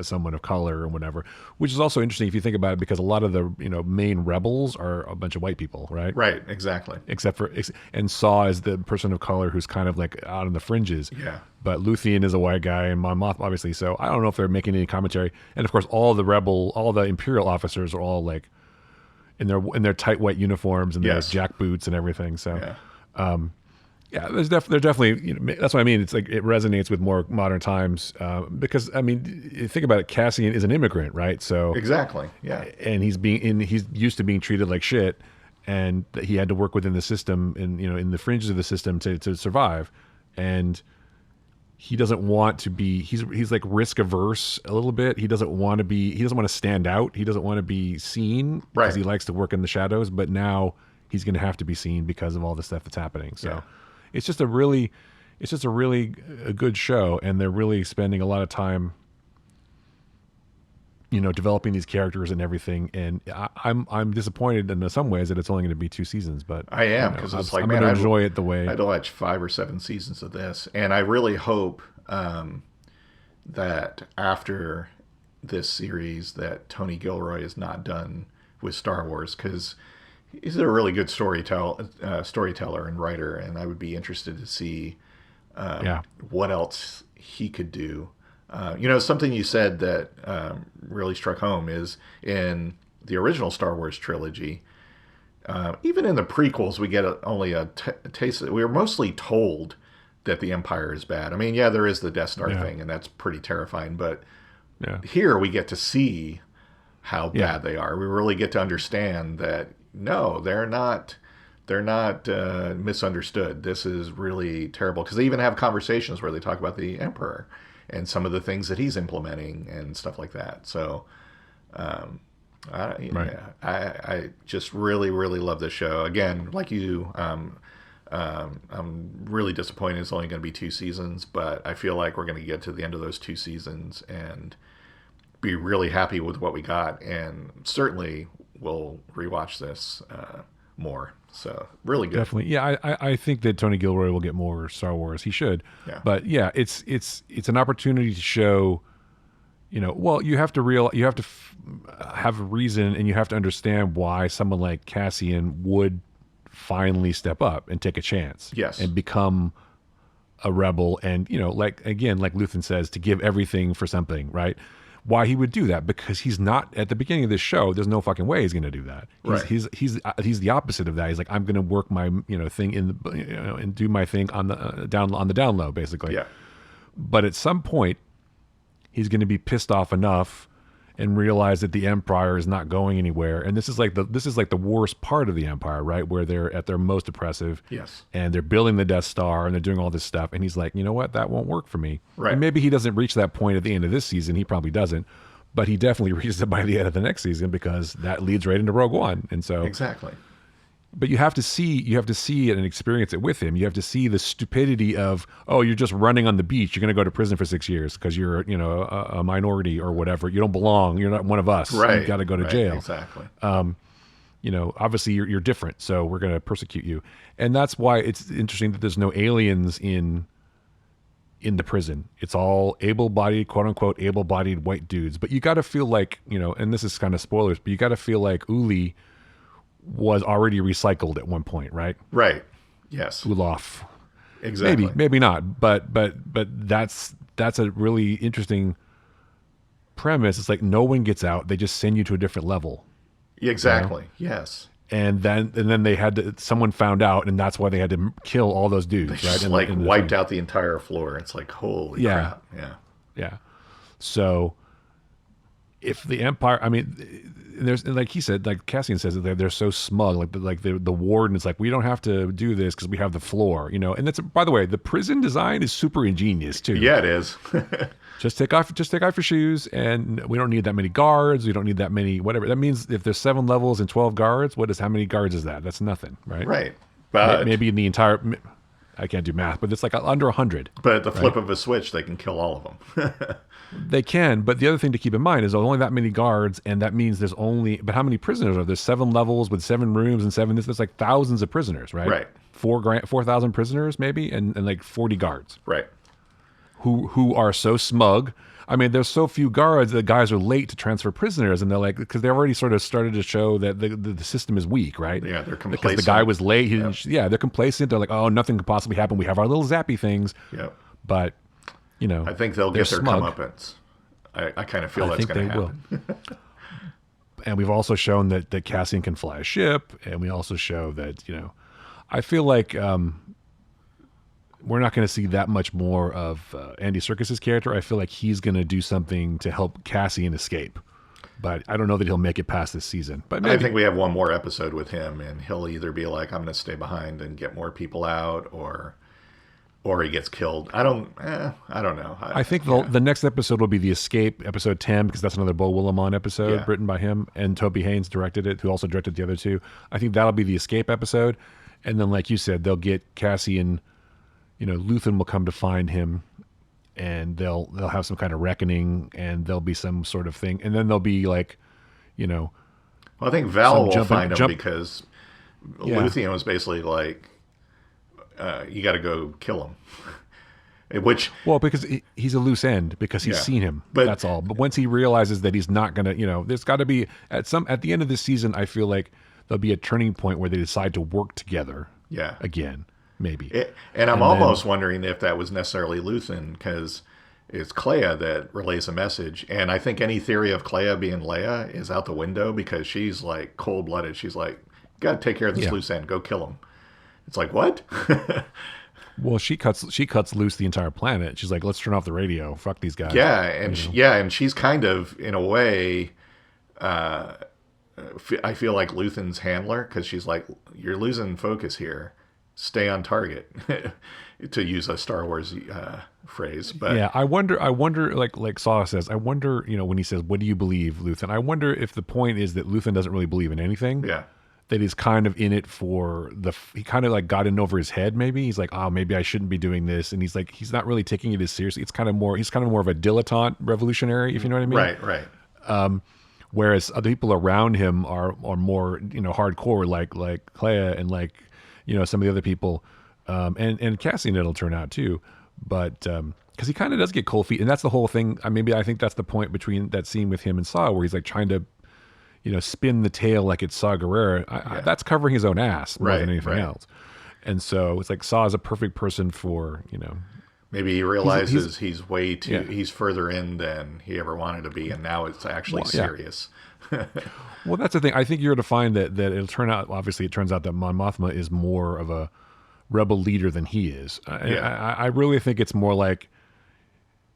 someone of color or whatever, which is also interesting if you think about it, because a lot of the, main rebels are a bunch of white people, right? Right, exactly. And Saw is the person of color who's kind of like out on the fringes. Yeah. But Luthien is a white guy, and Mon Mothma, obviously. So I don't know if they're making any commentary. And of course, all the Imperial officers are all like, in their tight white uniforms and their jackboots and everything. So, they're definitely, that's what I mean. It's like it resonates with more modern times because I mean, you think about it. Cassian is an immigrant, right? So exactly, yeah. And he's used to being treated like shit, and he had to work within the system and in the fringes of the system to survive, and he doesn't want to be. He's like risk averse a little bit. He doesn't want to stand out. He doesn't want to be seen because he likes to work in the shadows. But now he's going to have to be seen because of all the stuff that's happening. So it's just a really good show, and they're really spending a lot of time, developing these characters and everything. And I'm disappointed in some ways that it's only going to be 2 seasons, but I am, because it's like, I'm going to enjoy it the way I'd watch 5 or 7 seasons of this, and I really hope that after this series that Tony Gilroy is not done with Star Wars, because he's a really good storyteller and writer, and I would be interested to see what else he could do. Something you said that really struck home is in the original Star Wars trilogy, even in the prequels, we get only a taste. We were mostly told that the Empire is bad. I mean, yeah, there is the Death Star thing, and that's pretty terrifying. But here we get to see how bad they are. We really get to understand that no, they're not. They're not misunderstood. This is really terrible because they even have conversations where they talk about the Emperor and some of the things that he's implementing and stuff like that. So, I just really, really love this show. Again, like you, I'm really disappointed it's only going to be 2 seasons, but I feel like we're going to get to the end of those 2 seasons and be really happy with what we got, and certainly we'll rewatch this more. So really good. Definitely, yeah. I think that Tony Gilroy will get more Star Wars. He should. Yeah. But yeah, it's an opportunity to show. Well, you have to have a reason, and you have to understand why someone like Cassian would finally step up and take a chance. Yes. And become a rebel, and like Luthen says, to give everything for something, right? Why he would do that? Because he's not at the beginning of this show. There's no fucking way he's going to do that. He's the opposite of that. He's like, I'm going to work my thing in the and do my thing on the down low, basically. Yeah. But at some point, he's going to be pissed off enough and realize that the Empire is not going anywhere. And this is like the worst part of the Empire, right? Where they're at their most oppressive. Yes. And they're building the Death Star and they're doing all this stuff. And he's like, you know what? That won't work for me. Right. And maybe he doesn't reach that point at the end of this season. He probably doesn't. But he definitely reaches it by the end of the next season, because that leads right into Rogue One. And so exactly. But you have to see it and experience it with him. You have to see the stupidity of, oh, you're just running on the beach. You're going to go to prison for 6 years because you're, a minority or whatever. You don't belong. You're not one of us. Right. You got to go to jail. Exactly. Obviously you're different, so we're going to persecute you. And that's why it's interesting that there's no aliens in the prison. It's all able-bodied, quote-unquote, able-bodied white dudes. But you got to feel like, and this is kind of spoilers, but you got to feel like Uli was already recycled at one point, right? Right. Yes. Ulof. Exactly. Maybe not, but that's a really interesting premise. It's like no one gets out; they just send you to a different level. Exactly. Yes. And then they had to. Someone found out, and that's why they had to kill all those dudes. They right? just wiped out the entire floor. It's like holy crap. Yeah. So if the Empire, there's, like he said, like Cassian says, that they're so smug. Like the warden is like, we don't have to do this because we have the floor, And that's, by the way, the prison design is super ingenious too. Yeah, it is. Just take off your shoes, and we don't need that many guards. We don't need that many whatever. That means if there's 7 levels and 12 guards, how many guards is that? That's nothing, right? Right. But maybe in the entire. I can't do math, but it's like under 100. But at the flip of a switch, they can kill all of them. They can, but the other thing to keep in mind is there's only that many guards, and that means but how many prisoners are there? There's 7 levels with 7 rooms and 7. There's like thousands of prisoners, right? Right. 4,000 prisoners maybe, and like 40 guards. Right. Who are so smug. There's so few guards that guys are late to transfer prisoners, and they're like, because they've already sort of started to show that the system is weak, right? Yeah, they're complacent. Because the guy was late. They're complacent. They're like, oh, nothing could possibly happen. We have our little zappy things. Yep. But, I think they'll get their comeuppance. I kind of feel that's going to happen. Will. And we've also shown that Cassian can fly a ship, and we also show that, I feel like we're not going to see that much more of Andy Serkis's character. I feel like he's going to do something to help Cassian escape. But I don't know that he'll make it past this season. But maybe. I think we have one more episode with him, and he'll either be like, I'm going to stay behind and get more people out, or he gets killed. I don't know. I think the next episode will be the Escape, episode 10, because that's another Beau Willimon episode written by him, and Toby Haynes directed it, who also directed the other 2. I think that'll be the Escape episode, and then, like you said, they'll get Cassian. Luthen will come to find him, and they'll have some kind of reckoning, and there'll be some sort of thing, and then they'll be like, Well, I think Val will find him because Luthen was basically like, you got to go kill him. Because he's a loose end, because he's seen him. That's all. But once he realizes that he's not gonna, there's got to be at the end of this season. I feel like there'll be a turning point where they decide to work together. Yeah. Again, maybe. And I'm almost wondering if that was necessarily Luthen, because it's Clea that relays a message, and I think any theory of Clea being Leia is out the window, because she's like cold-blooded. She's like, Got to take care of this Yeah. loose end. Go kill him. It's like, what? Well, she cuts loose the entire planet. She's like, let's turn off the radio. Fuck these guys. Yeah, and and she's kind of in a way. I feel like Luthen's handler because she's like, you're losing focus here. Stay on target, to use a Star Wars phrase. But yeah, I wonder, like Saw says, I wonder, when he says, "What do you believe, Luthen?" I wonder if the point is that Luthen doesn't really believe in anything. yeah, That he's kind of in it for he kind of like got in over his head. Maybe he's like, oh, maybe I shouldn't be doing this, and he's not really taking it as seriously. He's kind of more of a dilettante revolutionary, if you know what I mean. right. Whereas other people around him are more hardcore, like Clea and some of the other people, and Cassian it'll turn out too, but because he kind of does get cold feet, and that's the whole thing. I think that's the point between that scene with him and Saw, where he's like trying to spin the tail like it's Saw Gerrera. That's covering his own ass more than anything else, and so it's like Saw is a perfect person for Maybe he realizes he's way too he's further in than he ever wanted to be, and now it's actually serious. Well, that's the thing. I think you're going to find that it'll turn out. Obviously, it turns out that Mon Mothma is more of a rebel leader than he is. I really think it's more like,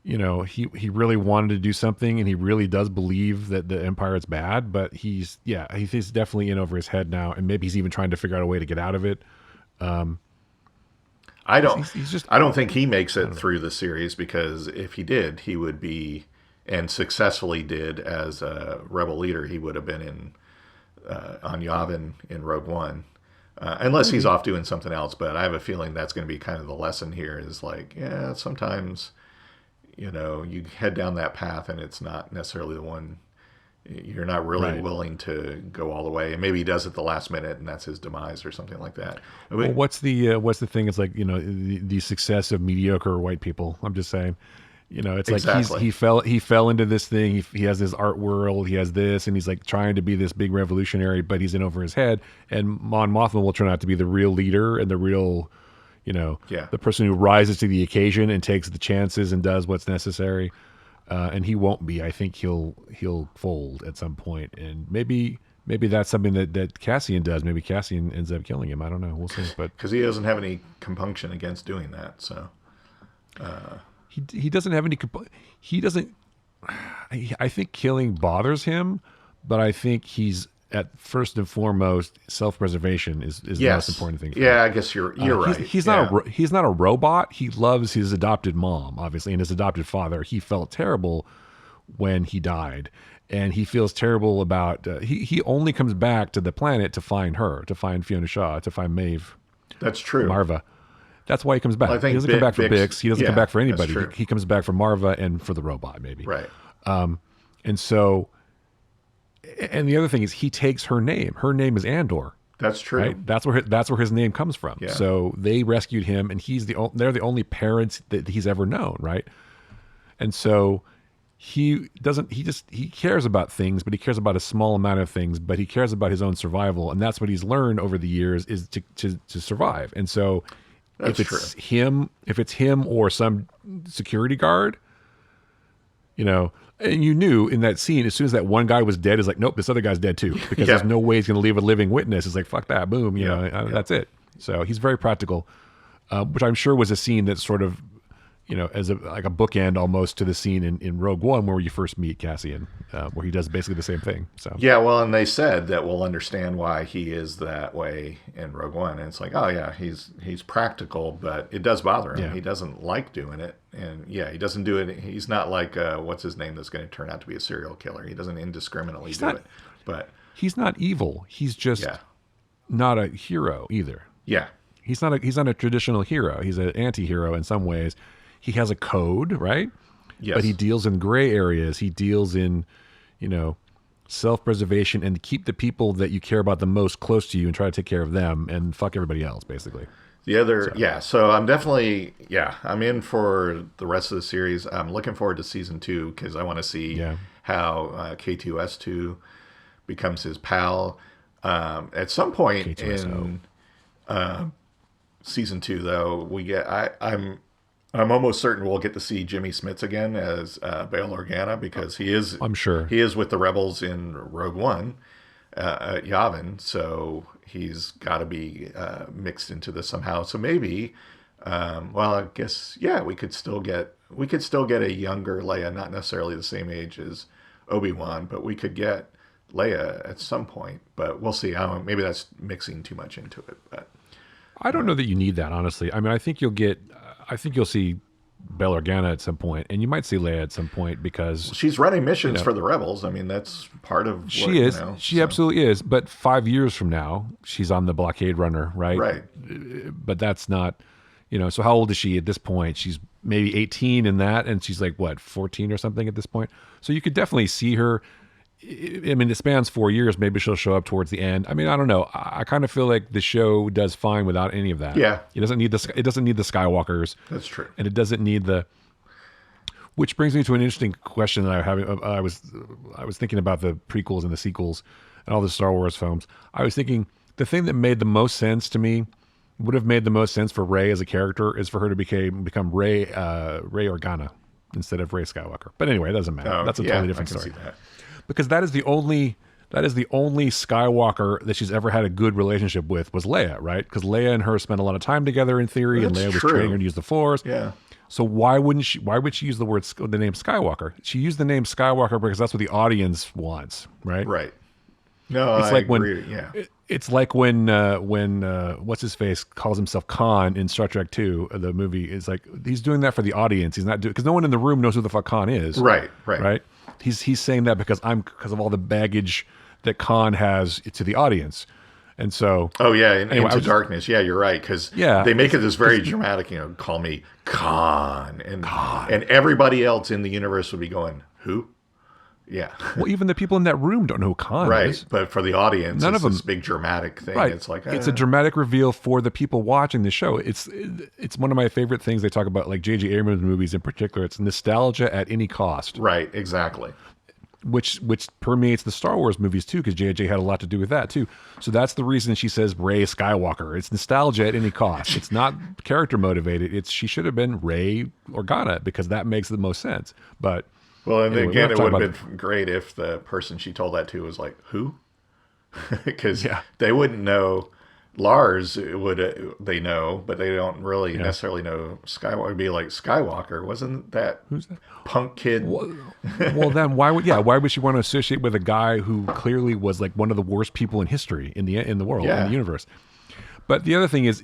he really wanted to do something, and he really does believe that the Empire is bad. But he's definitely in over his head now, and maybe he's even trying to figure out a way to get out of it. I don't think he makes it through the series, because if he did, he would be, and successfully did as a rebel leader, he would have been on Yavin in Rogue One, unless he's off doing something else. But I have a feeling that's going to be kind of the lesson here. Is like, sometimes you head down that path, and it's not necessarily the one. You're not really willing to go all the way, and maybe he does at the last minute, and that's his demise or something like that. Well, what's the thing? It's like the success of mediocre white people. I'm just saying, it's exactly. Like he fell into this thing. He has this art world. He has this, and he's like trying to be this big revolutionary, but he's in over his head. And Mon Mothma will turn out to be the real leader and the real, the person who rises to the occasion and takes the chances and does what's necessary. And he won't be. I think he'll fold at some point, and maybe that's something that Cassian does. Maybe Cassian ends up killing him. I don't know. We'll see. But because he doesn't have any compunction against doing that, so he doesn't have any. He doesn't. I think killing bothers him, but I think he's at first and foremost self-preservation is the most important thing. For him. I guess you're right. He's not a robot. He loves his adopted mom, obviously, and his adopted father. He felt terrible when he died, and he feels terrible about. He only comes back to the planet to find her, to find Fiona Shaw, to find Maeve. That's true. Marva. That's why he comes back. Well, he doesn't come back for Bix. He doesn't come back for anybody. That's true. He comes back for Marva and for the robot, maybe. Right. And so. And the other thing is, he takes her name. Her name is Andor. That's true. Right? That's where his name comes from. Yeah. So they rescued him, and they're the only parents that he's ever known, right? And so he cares about things, but he cares about a small amount of things. But he cares about his own survival, and that's what he's learned over the years is to survive. And so if it's him or some security guard, and you knew in that scene, as soon as that one guy was dead, it's like, nope, this other guy's dead too, because there's no way he's going to leave a living witness. It's like, fuck that, boom, that's it. So he's very practical, which I'm sure was a scene that sort of, as like a bookend almost to the scene in Rogue One where you first meet Cassian, where he does basically the same thing. So and they said that we'll understand why he is that way in Rogue One, and it's like, oh yeah, he's practical, but it does bother him. He doesn't like doing it, and he doesn't do it. He's not like what's his name that's going to turn out to be a serial killer. He doesn't indiscriminately do it, but he's not evil. He's just not a hero either. Yeah, he's not a traditional hero. He's an anti-hero in some ways. He has a code, right? Yes. But he deals in gray areas. He deals in, self-preservation and keep the people that you care about the most close to you and try to take care of them and fuck everybody else, basically. So I'm definitely, I'm in for the rest of the series. I'm looking forward to season 2 because I want to see how K2S2 becomes his pal. At some point K2SO. In season 2, though, I'm almost certain we'll get to see Jimmy Smits again as Bail Organa, because he is. I'm sure he is with the rebels in Rogue One, Yavin, so he's got to be mixed into this somehow. So maybe, well, I guess we could still get a younger Leia, not necessarily the same age as Obi-Wan, but we could get Leia at some point. But we'll see. I don't. Maybe that's mixing too much into it. But I don't know that you need that, honestly. I mean, I think you'll see Bail Organa at some point, and you might see Leia at some point because she's running missions for the rebels. I mean, that's part of what, she is. She absolutely is. But 5 years from now, she's on the blockade runner, right? Right. But that's not, so how old is she at this point? She's maybe 18 in that, and she's like, what, 14 or something at this point? So you could definitely see her. I mean, it spans 4 years. Maybe she'll show up towards the end. I mean, I don't know. I kind of feel like the show does fine without any of that. Yeah. It doesn't need the Skywalkers. That's true. And it doesn't need which brings me to an interesting question that I was thinking about the prequels and the sequels and all the Star Wars films. I was thinking the thing that made the most sense to me, would have made the most sense for Rey as a character, is for her to become Rey Organa instead of Rey Skywalker. But anyway, it doesn't matter. That's a totally different story. See that. Because that is the only Skywalker that she's ever had a good relationship with was Leia, right? Because Leia and her spent a lot of time together in theory, and Leia was training her to use the Force. Yeah. So why would she use the name Skywalker? She used the name Skywalker because that's what the audience wants, right? Right. No, it's I like agree. It's like when what's his face calls himself Khan in Star Trek 2, the movie. It's like he's doing that for the audience. He's not doing because no one in the room knows who the fuck Khan is. Right. He's saying that because of all the baggage that Khan has to the audience. And so, Into Darkness. Yeah, you're right. Because they make it this very dramatic. Call me Khan, and everybody else in the universe would be going, who? Yeah. Well, even the people in that room don't know who Khan is. Right. But for the audience, none it's of them. This big dramatic thing. Right. It's like it's a dramatic reveal for the people watching the show. It's one of my favorite things they talk about, like J.J. Abrams movies in particular. It's nostalgia at any cost. Right. Exactly. Which permeates the Star Wars movies too, because J.J. had a lot to do with that too. So that's the reason she says Rey Skywalker. It's nostalgia at any cost. It's not character motivated. She should have been Rey Organa because that makes the most sense. But well, and anyway, again, it would have been great if the person she told that to was like, who? Because they wouldn't know. Lars they know, but they don't really necessarily know Skywalker. It'd be like Skywalker, wasn't that? Who's that? Punk kid. Well, then why would she want to associate with a guy who clearly was like one of the worst people in history in the world, in the universe? But the other thing is,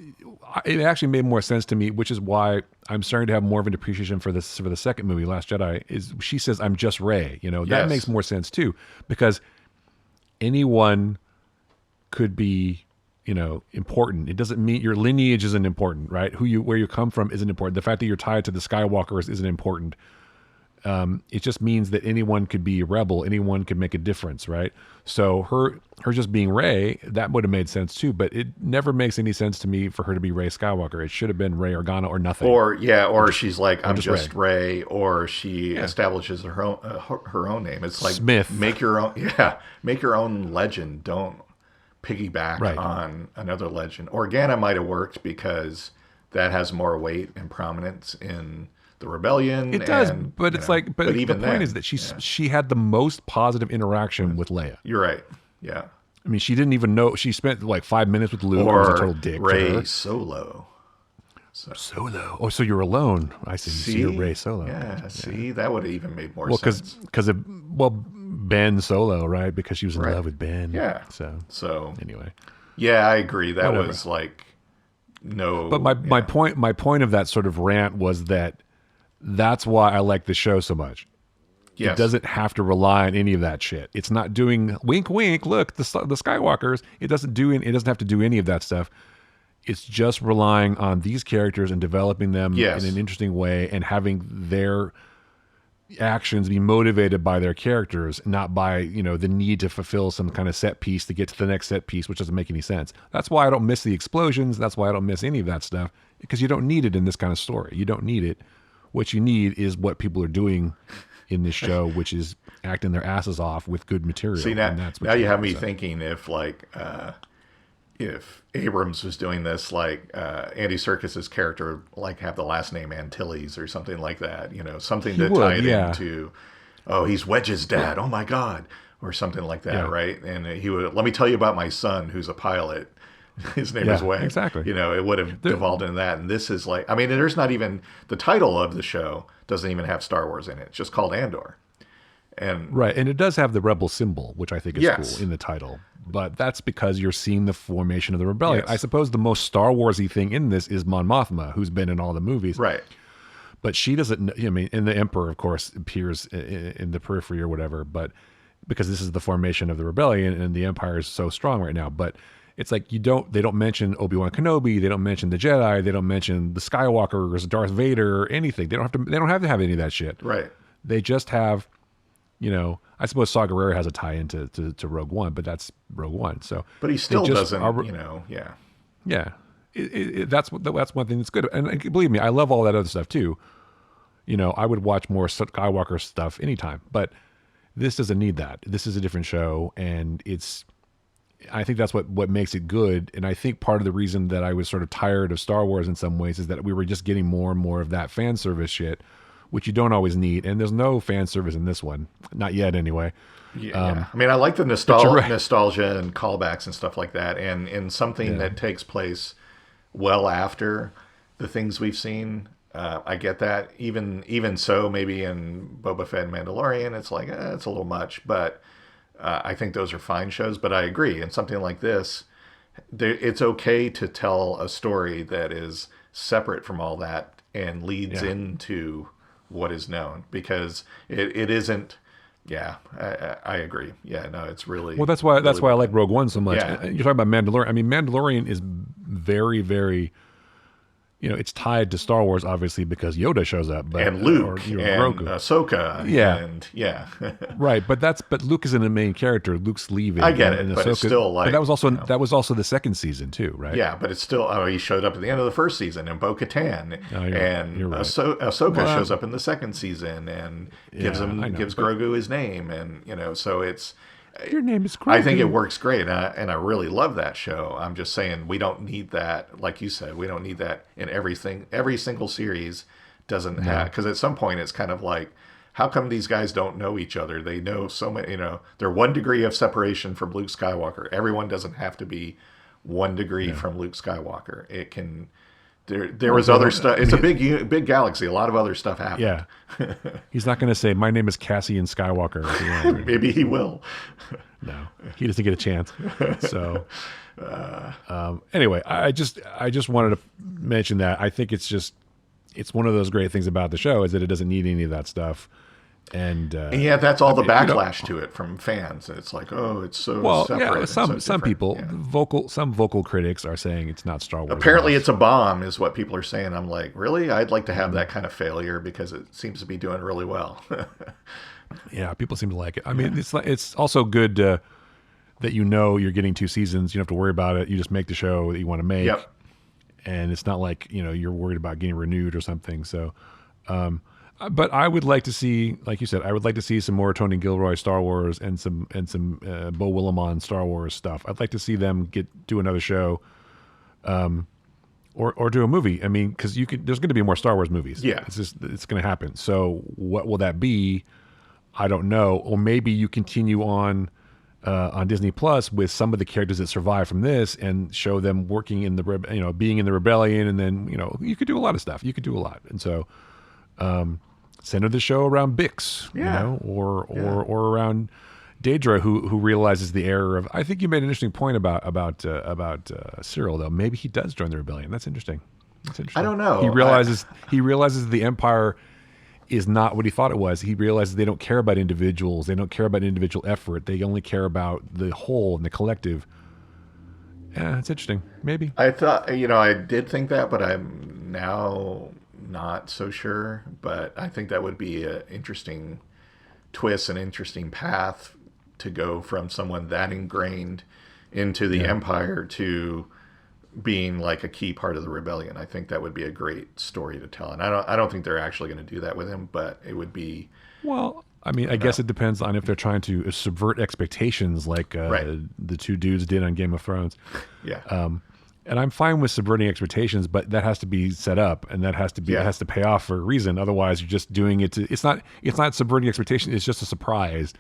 it actually made more sense to me, which is why I'm starting to have more of an appreciation for the second movie, Last Jedi. Is she says I'm just Rey? That makes more sense too, because anyone could be important. It doesn't mean your lineage isn't important, right? Where you come from isn't important. The fact that you're tied to the Skywalkers isn't important. It just means that anyone could be a rebel. Anyone could make a difference, right? So her just being Rey, that would have made sense too. But it never makes any sense to me for her to be Rey Skywalker. It should have been Rey Organa or nothing. Or she's like, I'm just Rey, or she establishes her own name. It's like Smith. Make your own legend. Don't piggyback on another legend. Organa might have worked because that has more weight and prominence in the rebellion. It does, but it's like, but even the point is that she had the most positive interaction with Leia. You're right. Yeah. I mean, she didn't even know. She spent like 5 minutes with Luke. Or was a total dick. Rey Solo. Solo. Oh, so you're alone. I see. So you're Rey Solo. Yeah. See, that would have even made more sense. Because Ben Solo, right? Because she was in love with Ben. Yeah. So anyway. Yeah, I agree. That was like no. But my point of that sort of rant was that's why I like the show so much. Yes. It doesn't have to rely on any of that shit. It's not doing wink, wink. Look, the Skywalkers. It doesn't have to do any of that stuff. It's just relying on these characters and developing them in an interesting way and having their actions be motivated by their characters, not by the need to fulfill some kind of set piece to get to the next set piece, which doesn't make any sense. That's why I don't miss the explosions. That's why I don't miss any of that stuff, because you don't need it in this kind of story. You don't need it. What you need is what people are doing in this show, which is acting their asses off with good material. See, now you have me thinking if Abrams was doing this, like Andy Serkis's character, like have the last name Antilles or something like that, something to tie it into. Oh, he's Wedge's dad. Oh my God. or something like that, Yeah. right? And he would, let me tell you about my son who's a pilot. His name is Wang. Exactly. It would have devolved into that. And this is like, I mean, there's not even, the title of the show doesn't even have Star Wars in it. It's just called Andor. And Right, and it does have the rebel symbol, which I think is Yes. cool in the title. But that's because you're seeing the formation of the rebellion. Yes. I suppose the most Star Warsy thing in this is Mon Mothma, who's been in all the movies. right. But she doesn't. I mean, and the Emperor, of course, appears in the periphery or whatever. But because this is the formation of the rebellion, and the Empire is so strong right now. But it's like they don't mention Obi-Wan Kenobi. They don't mention the Jedi. They don't mention the Skywalkers, Darth Vader, or anything. They don't have to have any of that shit. Right. They just have. I suppose Saw Gerrera has a tie into to Rogue One, but that's Rogue One. So, But he still doesn't, yeah. That's one thing that's good. And believe me, I love all that other stuff too. I would watch more Skywalker stuff anytime, but this doesn't need that. This is a different show, and I think that's what makes it good. And I think part of the reason that I was sort of tired of Star Wars in some ways is that we were just getting more and more of that fan service shit, which you don't always need. And there's no fan service in this one. Not yet, anyway. Yeah. I mean, I like the nostalgia and callbacks and stuff like that. And in something that takes place well after the things we've seen, I get that. Even so, maybe in Boba Fett and Mandalorian, it's like, it's a little much. But I think those are fine shows. But I agree. In something like this, it's okay to tell a story that is separate from all that and leads into what is known, because it isn't. Yeah, I agree. Yeah, no, it's really well. That's why I like Rogue One so much. Yeah. You're talking about Mandalorian. I mean, Mandalorian is very, very. It's tied to Star Wars, obviously, because Yoda shows up, but and Luke and Grogu. Ahsoka. Right. But Luke isn't a main character. Luke's leaving. I get it, but it's still like. But that was also the second season too, right? Yeah, but it's still. Oh, he showed up at the end of the first season in Bo-Katan, you're right. Ahsoka shows up in the second season and gives Grogu his name, and so it's. Your name is Grogu. I think it works great, and I really love that show. I'm just saying we don't need that, like you said, we don't need that in everything. Every single series doesn't have, because at some point it's kind of like, how come these guys don't know each other? They know so many, they're 1 degree of separation from Luke Skywalker. Everyone doesn't have to be 1 degree from Luke Skywalker. It can. There was other stuff. It's a big galaxy. A lot of other stuff happened. Yeah. He's not going to say, my name is Cassian Skywalker. Maybe he will. No, he doesn't get a chance. So, anyway, I just wanted to mention that. I think it's one of those great things about the show is that it doesn't need any of that stuff. And that's all the backlash to it from fans. It's like, oh, it's so separate. Some people, some vocal critics are saying it's not Star Wars. Apparently, it's a bomb, is what people are saying. I'm like, really? I'd like to have that kind of failure because it seems to be doing really well. Yeah, people seem to like it. I mean, it's also good that you're getting 2 seasons. You don't have to worry about it. You just make the show that you want to make. Yep. And it's not like you're worried about getting renewed or something. So. But I would like to see, like you said, I would like to see some more Tony Gilroy Star Wars and some Beau Willimon Star Wars stuff. I'd like to see them do another show, or do a movie. I mean, because there's going to be more Star Wars movies. Yeah, it's going to happen. So what will that be? I don't know. Or maybe you continue on Disney Plus with some of the characters that survive from this and show them working in being in the rebellion, and then you could do a lot of stuff. You could do a lot, and so. Center the show around Bix, or around Daedra, who realizes the error of. I think you made an interesting point about Cyril, though. Maybe he does join the rebellion. That's interesting. I don't know. He realizes the Empire is not what he thought it was. He realizes they don't care about individuals. They don't care about individual effort. They only care about the whole and the collective. Yeah, it's interesting. Maybe. I thought, I did think that, but I'm now not so sure. But I think that would be an interesting twist, an interesting path to go from someone that ingrained into the Empire to being like a key part of the rebellion. I think that would be a great story to tell. And I don't think they're actually going to do that with him, but it would be. Well, I mean, I guess it depends on if they're trying to subvert expectations like the 2 dudes did on Game of Thrones. Yeah. And I'm fine with subverting expectations, but that has to be set up, and that has to be it has to pay off for a reason. Otherwise, you're just doing it to. It's not subverting expectations. It's just a surprise.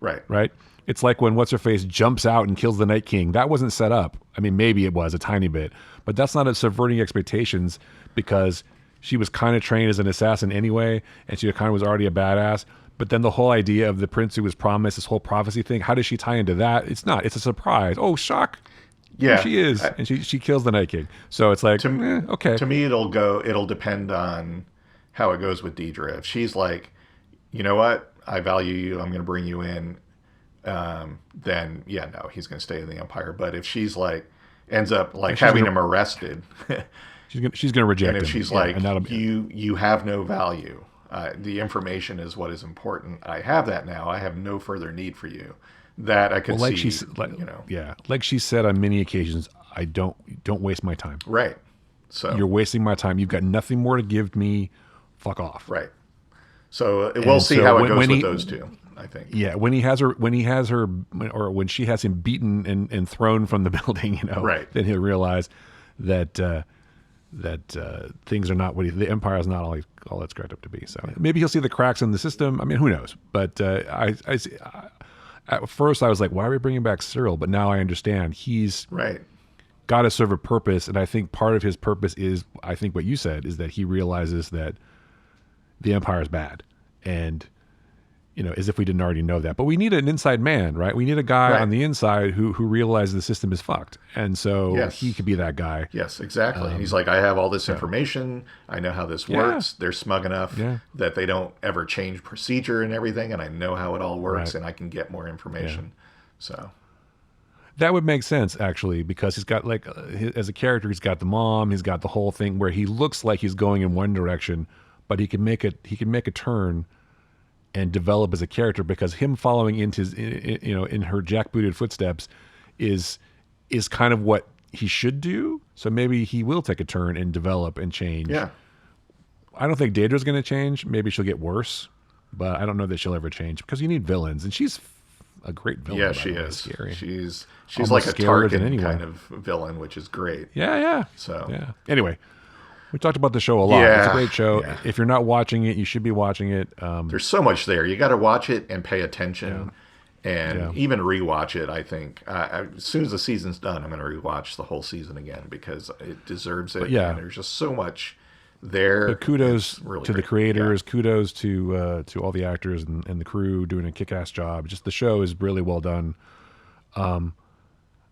Right. Right. It's like when what's her face jumps out and kills the Night King. That wasn't set up. I mean, maybe it was a tiny bit, but that's not a subverting expectations because she was kind of trained as an assassin anyway, and she kind of was already a badass. But then the whole idea of the prince who was promised, this whole prophecy thing, how does she tie into that? It's not. It's a surprise. Oh, shock. Yeah, here she is, and she kills the Night King. So it's like, okay. To me, it'll depend on how it goes with Deidre. If she's like, you know what, I value you, I'm going to bring you in, then yeah, no, he's going to stay in the Empire. But if she's like, ends up like having him arrested, she's gonna reject him. And if she's like, you have no value. The information is what is important. I have that now. I have no further need for you. That I could see. Like she said on many occasions, I don't waste my time. Right. So you're wasting my time. You've got nothing more to give me. Fuck off. Right. So we'll see how it goes with those two, I think. Yeah, when she has him beaten and thrown from the building, right. Then he'll realize that things are not the Empire is not all it's cracked up to be. So maybe he'll see the cracks in the system. I mean, who knows? But at first I was like, why are we bringing back Cyril? But now I understand he's right. got to serve a purpose, and I think part of his purpose is, I think what you said is that he realizes that the Empire is bad, and as if we didn't already know that. But we need an inside man, right? We need a guy on the inside who realizes the system is fucked, and so he could be that guy. Yes, exactly. And he's like, I have all this information. I know how this works. They're smug enough that they don't ever change procedure and everything, and I know how it all works, and I can get more information. So that would make sense, actually, because he's got as a character, he's got the mom, he's got the whole thing where he looks like he's going in one direction, but he can make a turn and develop as a character, because him following in her jackbooted footsteps is kind of what he should do. So maybe he will take a turn and develop and change. Yeah. I don't think Daedra's going to change. Maybe she'll get worse, but I don't know that she'll ever change, because you need villains, and she's a great villain. Yeah, she is. Scary. She's like a Tarkin kind of villain, which is great. Yeah. So anyway, we talked about the show a lot. It's a great show. Yeah. If you're not watching it, you should be watching it. There's so much there. You got to watch it and pay attention, and even rewatch it. I think as soon as the season's done, I'm going to rewatch the whole season again, because it deserves it. But and there's just so much there. But kudos really to great. the creators. Kudos to all the actors and the crew doing a kick-ass job. Just the show is really well done.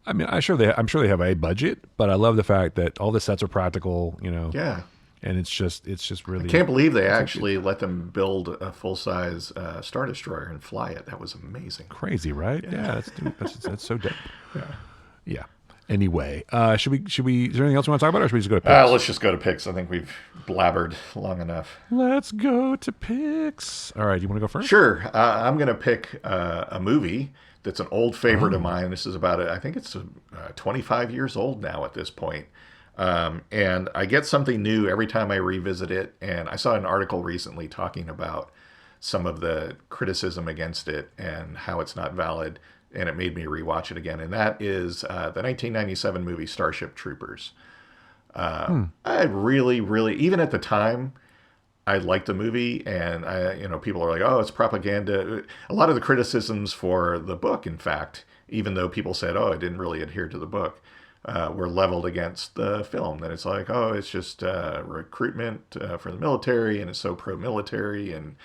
I mean, I'm sure they have a budget, but I love the fact that all the sets are practical. Yeah. And it's just really. I can't believe they actually let them build a full-size Star Destroyer and fly it. That was amazing. Crazy, right? Yeah, that's so dope. Yeah. Anyway, should we? Is there anything else we want to talk about, or should we just go to picks? Let's just go to picks. I think we've blabbered long enough. Let's go to picks. All right, you want to go first? Sure. I'm going to pick a movie that's an old favorite of mine. This is about it. I think it's 25 years old now at this point. And I get something new every time I revisit it. And I saw an article recently talking about some of the criticism against it and how it's not valid. And it made me rewatch it again. And that is the 1997 movie Starship Troopers. I really, really, even at the time, I liked the movie, and people are like, oh, it's propaganda. A lot of the criticisms for the book, in fact, even though people said, oh, it didn't really adhere to the book, were leveled against the film. That it's like, oh, it's just recruitment for the military, and it's so pro-military and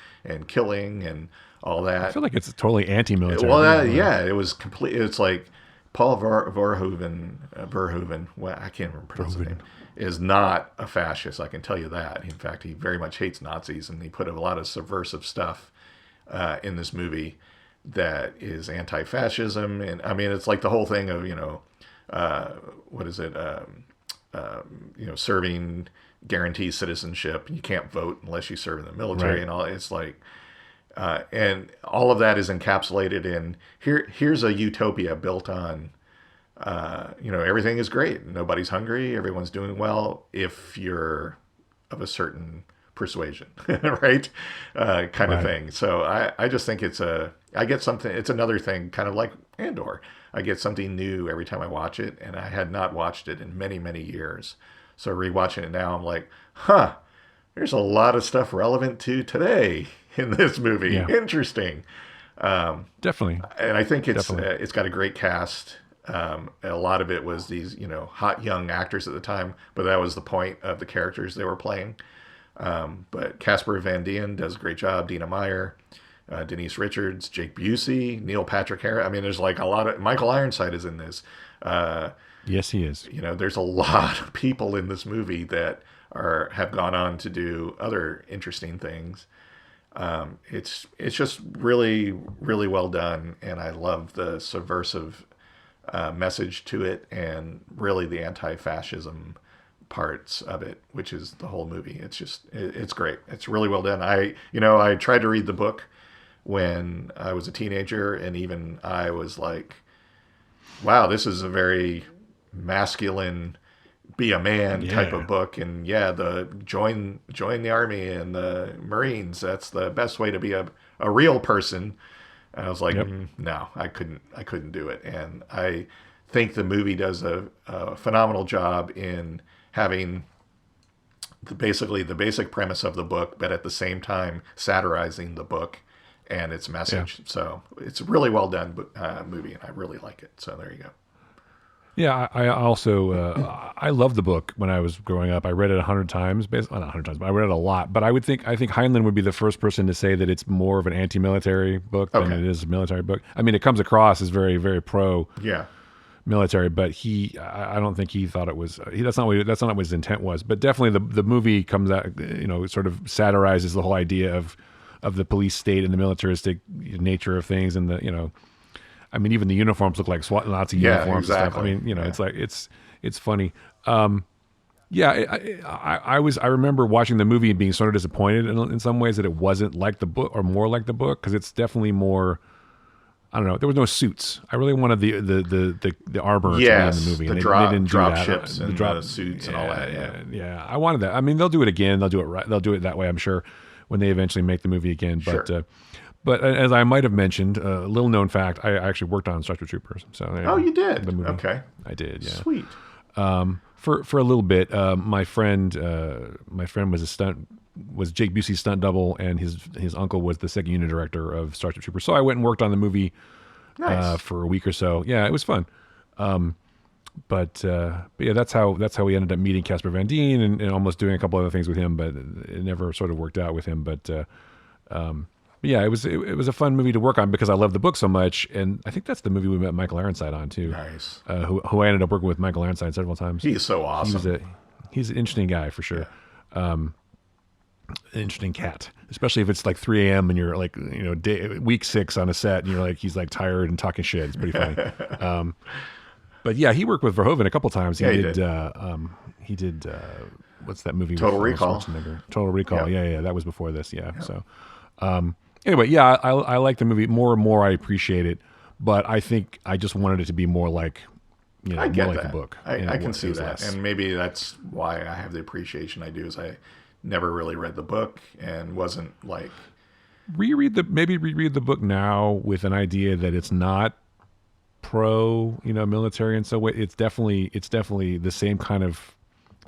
killing and all that. I feel like it's totally anti-military. Well, it was complete. It's like Paul Verhoeven. Well, I can't remember his name. Is not a fascist, I can tell you that. In fact, he very much hates Nazis, and he put a lot of subversive stuff in this movie that is anti-fascism. And I mean, it's like the whole thing of, what is it? Serving guarantees citizenship. You can't vote unless you serve in the military, and all. It's like, and all of that is encapsulated in here's a utopia built on. Everything is great. Nobody's hungry. Everyone's doing well if you're of a certain persuasion, right? Kind of thing. So I just think it's another thing, kind of like Andor. I get something new every time I watch it, and I had not watched it in many, many years. So rewatching it now, I'm like, there's a lot of stuff relevant to today in this movie. Yeah. Interesting. Definitely. And I think Definitely. it's got a great cast. A lot of it was these hot young actors at the time, but that was the point of the characters they were playing. But Casper Van Dien does a great job. Dina Meyer, Denise Richards, Jake Busey, Neil Patrick Harris. I mean, there's like a lot of Michael Ironside is in this. Yes, he is. There's a lot of people in this movie that have gone on to do other interesting things. It's just really really well done, and I love the subversive message to it, and really the anti-fascism parts of it, which is the whole movie. It's great. It's really well done. I tried to read the book when I was a teenager, and even I was like, wow, this is a very masculine, be a man type of book. And yeah, the join the army and the Marines, that's the best way to be a real person. And I was like, no, I couldn't do it. And I think the movie does a phenomenal job in having basically the basic premise of the book, but at the same time satirizing the book and its message. So it's a really well done movie, and I really like it. So there you go. Yeah, I also I loved the book when I was growing up. I read it 100 times, basically not 100 times, but I read it a lot. But I think Heinlein would be the first person to say that it's more of an anti-military book than it is a military book. I mean, it comes across as very very pro military, but I don't think he thought it was. That's not what his intent was. But definitely the movie comes out, sort of satirizes the whole idea of the police state and the militaristic nature of things, and I mean, even the uniforms look like SWAT Nazi uniforms and stuff. I mean, it's like it's funny. I remember watching the movie and being sort of disappointed in some ways that it wasn't like the book or more like the book, because it's definitely more. I don't know. There was no suits. I really wanted the armor to be in the movie. The and drop they didn't drop do that. ships and the suits and all that. Yeah. I wanted that. I mean, they'll do it again. They'll do it right. They'll do it that way, I'm sure, when they eventually make the movie again. But sure. But as I might have mentioned, a little known fact, I actually worked on Starship Troopers. So you did? The movie. Okay. I did, yeah. Sweet. For a little bit, my friend was Jake Busey's stunt double, and his uncle was the second unit director of Starship Troopers. So I went and worked on the movie for a week or so. Yeah, it was fun. But yeah, that's how we ended up meeting Casper Van Dien and almost doing a couple other things with him, but it never sort of worked out with him. But yeah, it was a fun movie to work on because I love the book so much, and I think that's the movie we met Michael Ironside on too. Nice. Who I ended up working with Michael Ironside several times. He's so awesome. He's an interesting guy for sure. Yeah. An interesting cat, especially if it's like 3 a.m. and you're like, week 6 on a set, and you're like, he's like tired and talking shit. It's pretty funny. But yeah, he worked with Verhoeven a couple times. He did. What's that movie? Total Recall. Total Recall. Yeah. That was before this. Yeah. So. Anyway, yeah, I like the movie more and more. I appreciate it, but I think I just wanted it to be more like, I get more that. like the book. I can see that, and maybe that's why I have the appreciation I do. Is I never really read the book and wasn't like reread the book now with an idea that it's not pro military, and so it's definitely the same kind of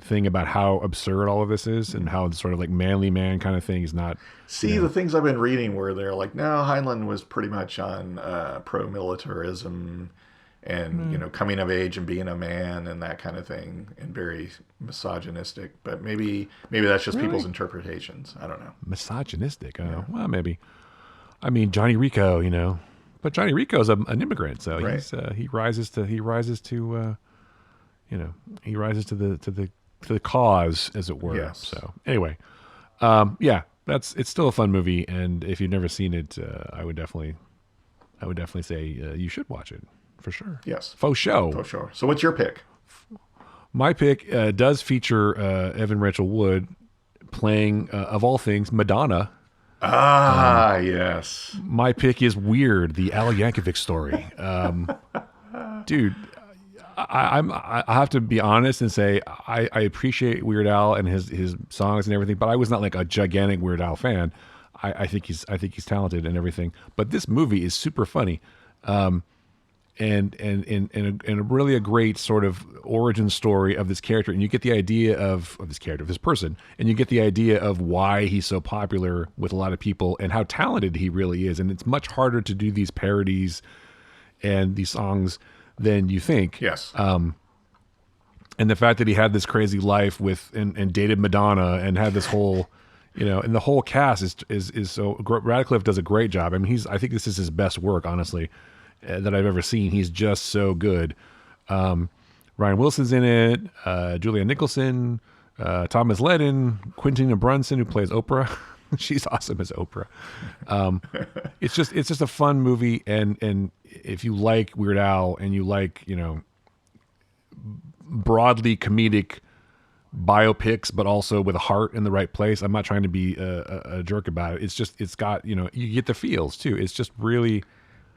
thing about how absurd all of this is, and how the sort of like manly man kind of thing is not. The things I've been reading where they're like, no, Heinlein was pretty much on pro-militarism and coming of age and being a man and that kind of thing, and very misogynistic. But maybe that's just people's interpretations. I don't know. Misogynistic? Well, maybe. I mean, Johnny Rico, but Johnny Rico's an immigrant, so he rises to the cause, as it were. Yes. So anyway, it's still a fun movie, and if you've never seen it, I would definitely say you should watch it for sure. Yes, faux show. So what's your pick? My pick does feature Evan Rachel Wood playing, of all things, Madonna. Yes. My pick is Weird, the Al Yankovic story. Dude, I have to be honest and say I appreciate Weird Al and his songs and everything, but I was not like a gigantic Weird Al fan. I think he's talented and everything, but this movie is super funny. and really a great sort of origin story of this character, and you get the idea of this person, and you get the idea of why he's so popular with a lot of people and how talented he really is. And it's much harder to do these parodies and these songs than you think. Yes. And the fact that he had this crazy life with and dated Madonna and had this whole, and the whole cast is so. Radcliffe does a great job. I mean, I think this is his best work, honestly, that I've ever seen. He's just so good. Ryan Wilson's in it. Julianne Nicholson, Thomas Ledden, Quentin Brunson, who plays Oprah. She's awesome as Oprah. It's just a fun movie, and if you like Weird Al and you like broadly comedic biopics, but also with a heart in the right place. I'm not trying to be a jerk about it. It's got you get the feels too. It's just really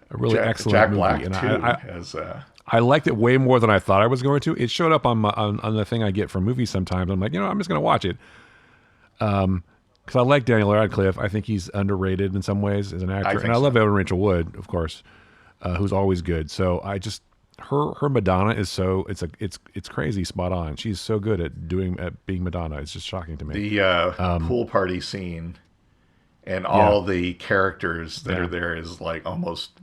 a really excellent Jack movie, Black and too, I liked it way more than I thought I was going to. It showed up on the thing I get from movies sometimes. I'm like, I'm just going to watch it. Because I like Daniel Radcliffe. I think he's underrated in some ways as an actor, and I love Evan Rachel Wood, of course, who's always good. So I just her Madonna is so it's crazy spot on. She's so good at being Madonna. It's just shocking to me. The pool party scene and all the characters that are there is like almost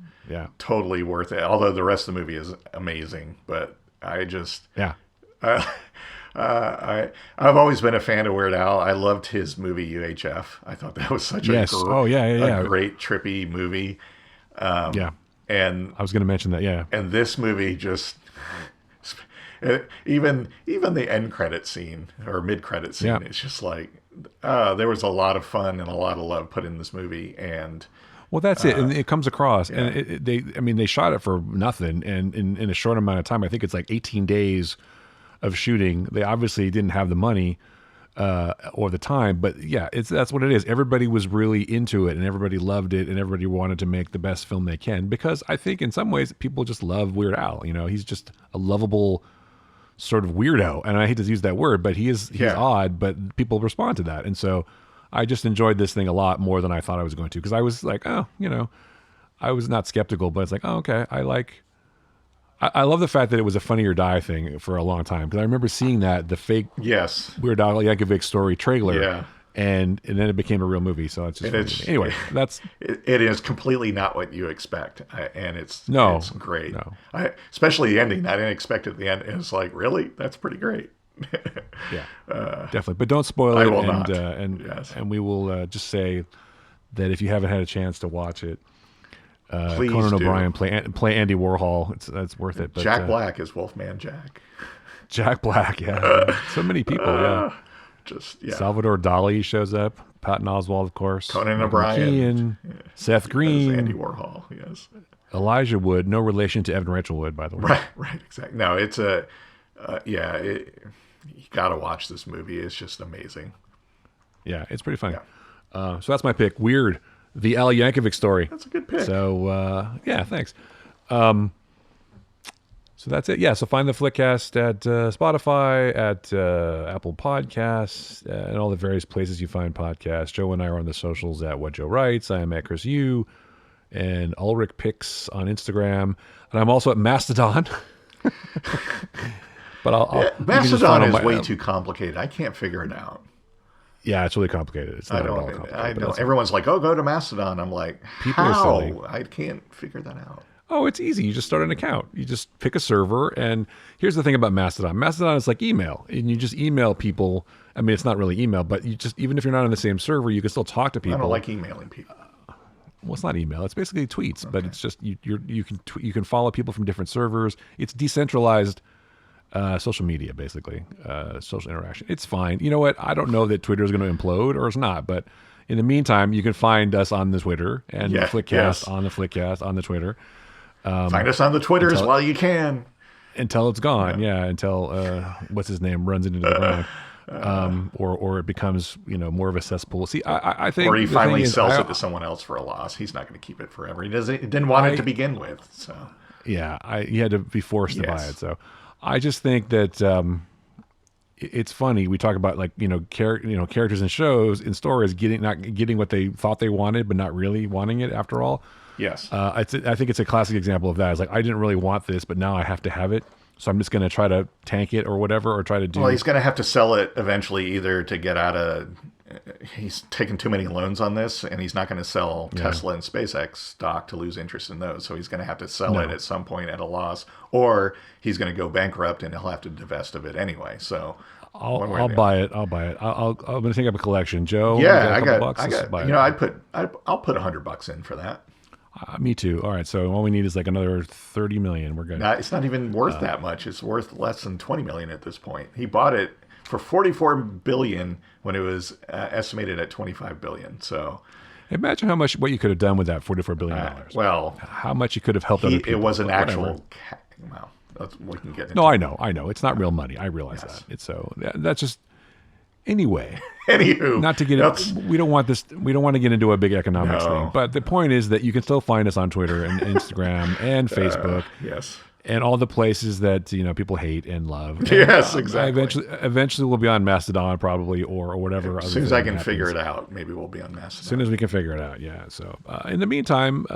totally worth it. Although the rest of the movie is amazing, but I just I've always been a fan of Weird Al. I loved his movie UHF. I thought that was such a great trippy movie. And I was going to mention that, And this movie just even the end credit scene or mid credit scene, it's just like there was a lot of fun and a lot of love put in this movie. And well, that's it, and it comes across. And they shot it for nothing, and in a short amount of time. I think it's like 18 days of shooting. They obviously didn't have the money or the time, but that's what it is. Everybody was really into it, and everybody loved it, and everybody wanted to make the best film they can, because I think in some ways people just love Weird Al. He's just a lovable sort of weirdo, and I hate to use that word, but he's odd, but people respond to that. And so I just enjoyed this thing a lot more than I thought I was going to, because I was like, I was not skeptical, but it's like, okay, I love the fact that it was a Funny or Die thing for a long time, because I remember seeing the fake Weird Al Yankovic Story trailer, and then it became a real movie. So it's just anyway. That's it is completely not what you expect, and it's great. No. Especially the ending. I didn't expect it at the end. It was like, really, that's pretty great. Definitely, but don't spoil it. I will not. And we will just say that if you haven't had a chance to watch it. Please Conan do. O'Brien play Andy Warhol. That's worth it. But, Jack Black is Wolfman Jack. Jack Black, so many people, Salvador Dali shows up. Patton Oswalt, of course. Conan O'Brien. Seth Green. Andy Warhol, yes. Elijah Wood, no relation to Evan Rachel Wood, by the way. Right, exactly. No, it's you got to watch this movie. It's just amazing. Yeah, it's pretty funny. So that's my pick. Weird. The Al Yankovic Story. That's a good pick. So, thanks. So that's it. Yeah, so find the Flickcast at Spotify, at Apple Podcasts, and all the various places you find podcasts. Joe and I are on the socials at What Joe Writes. I am at Chris Yu and Ulrich Picks on Instagram. And I'm also at Mastodon. But Mastodon is way too complicated. I can't figure it out. Yeah, it's really complicated. It's not at all complicated. I know. Everyone's like, go to Mastodon. I'm like, people are silly. I can't figure that out. Oh, it's easy. You just start an account. You just pick a server. And here's the thing about Mastodon. Mastodon is like email. And you just email people. I mean, it's not really email, but even if you're not on the same server, you can still talk to people. I don't like emailing people. Well, it's not email. It's basically tweets, but it's just you can follow people from different servers. It's decentralized social media, basically, social interaction. It's fine. You know what? I don't know that Twitter is going to implode or it's not, but in the meantime, you can find us on the Twitter and the Flickcast on the Flickcast on the Twitter. Find us on the Twitters while you can. Until it's gone, until what's his name runs into the ground, or it becomes more of a cesspool. See, I think, or he finally sells it to someone else for a loss. He's not going to keep it forever. He didn't want it to begin with. So he had to be forced to buy it. So I just think that it's funny. We talk about like characters in shows in stories not getting what they thought they wanted, but not really wanting it after all. Yes. I think it's a classic example of that. It's like I didn't really want this, but now I have to have it. So I'm just going to try to tank it or whatever, or try to do. Well, he's going to have to sell it eventually, either to get out of. He's taken too many loans on this, and he's not going to sell Tesla and SpaceX stock to lose interest in those. So he's going to have to sell it at some point at a loss, or he's going to go bankrupt and he'll have to divest of it anyway. So I'll buy it. I'm going to take up a collection. Joe, yeah, I got. I'll put $100 in for that. Me too. All right, so all we need is like another 30 million. We're good. It's not even worth that much. It's worth less than 20 million at this point. He bought it for 44 billion when it was estimated at 25 billion. So imagine what you could have done with that $44 billion. Well, how much you could have helped other people. It was an actual. Well, we can get into. No, I know. It's not real money. I realize that. It's that's just. Anyway, anywho, not to get we don't want this. We don't want to get into a big economics thing. But the point is that you can still find us on Twitter and Instagram and Facebook. Yes. And all the places that people hate and love. And, yes, exactly. Eventually, we'll be on Mastodon probably, or whatever. As soon as I can figure it out, maybe we'll be on Mastodon. As soon as we can figure it out, yeah. So, in the meantime,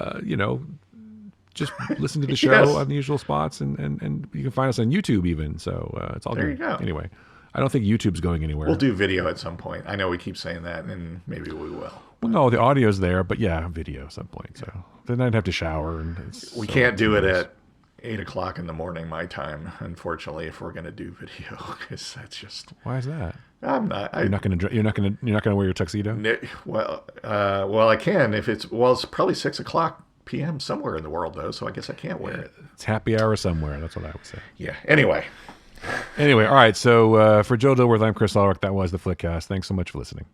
just listen to the show on the usual spots, and you can find us on YouTube even. So it's all there. Good. You go. Anyway, I don't think YouTube's going anywhere. We'll do video at some point. I know we keep saying that, and maybe we will. Well, no, the audio's there, but yeah, video at some point. So then I'd have to shower, and we can't do it at 8:00 in the morning my time, unfortunately, if we're going to do video, because that's just. Why is that? I'm not. You're not going to wear your tuxedo. Well, I can if it's. Well, it's probably 6:00 p.m. somewhere in the world though, so I guess I can't wear it. It's happy hour somewhere. That's what I would say. Yeah. Anyway, all right. So for Joe Dilworth, I'm Chris Ulrich. That was the Flickcast. Thanks so much for listening.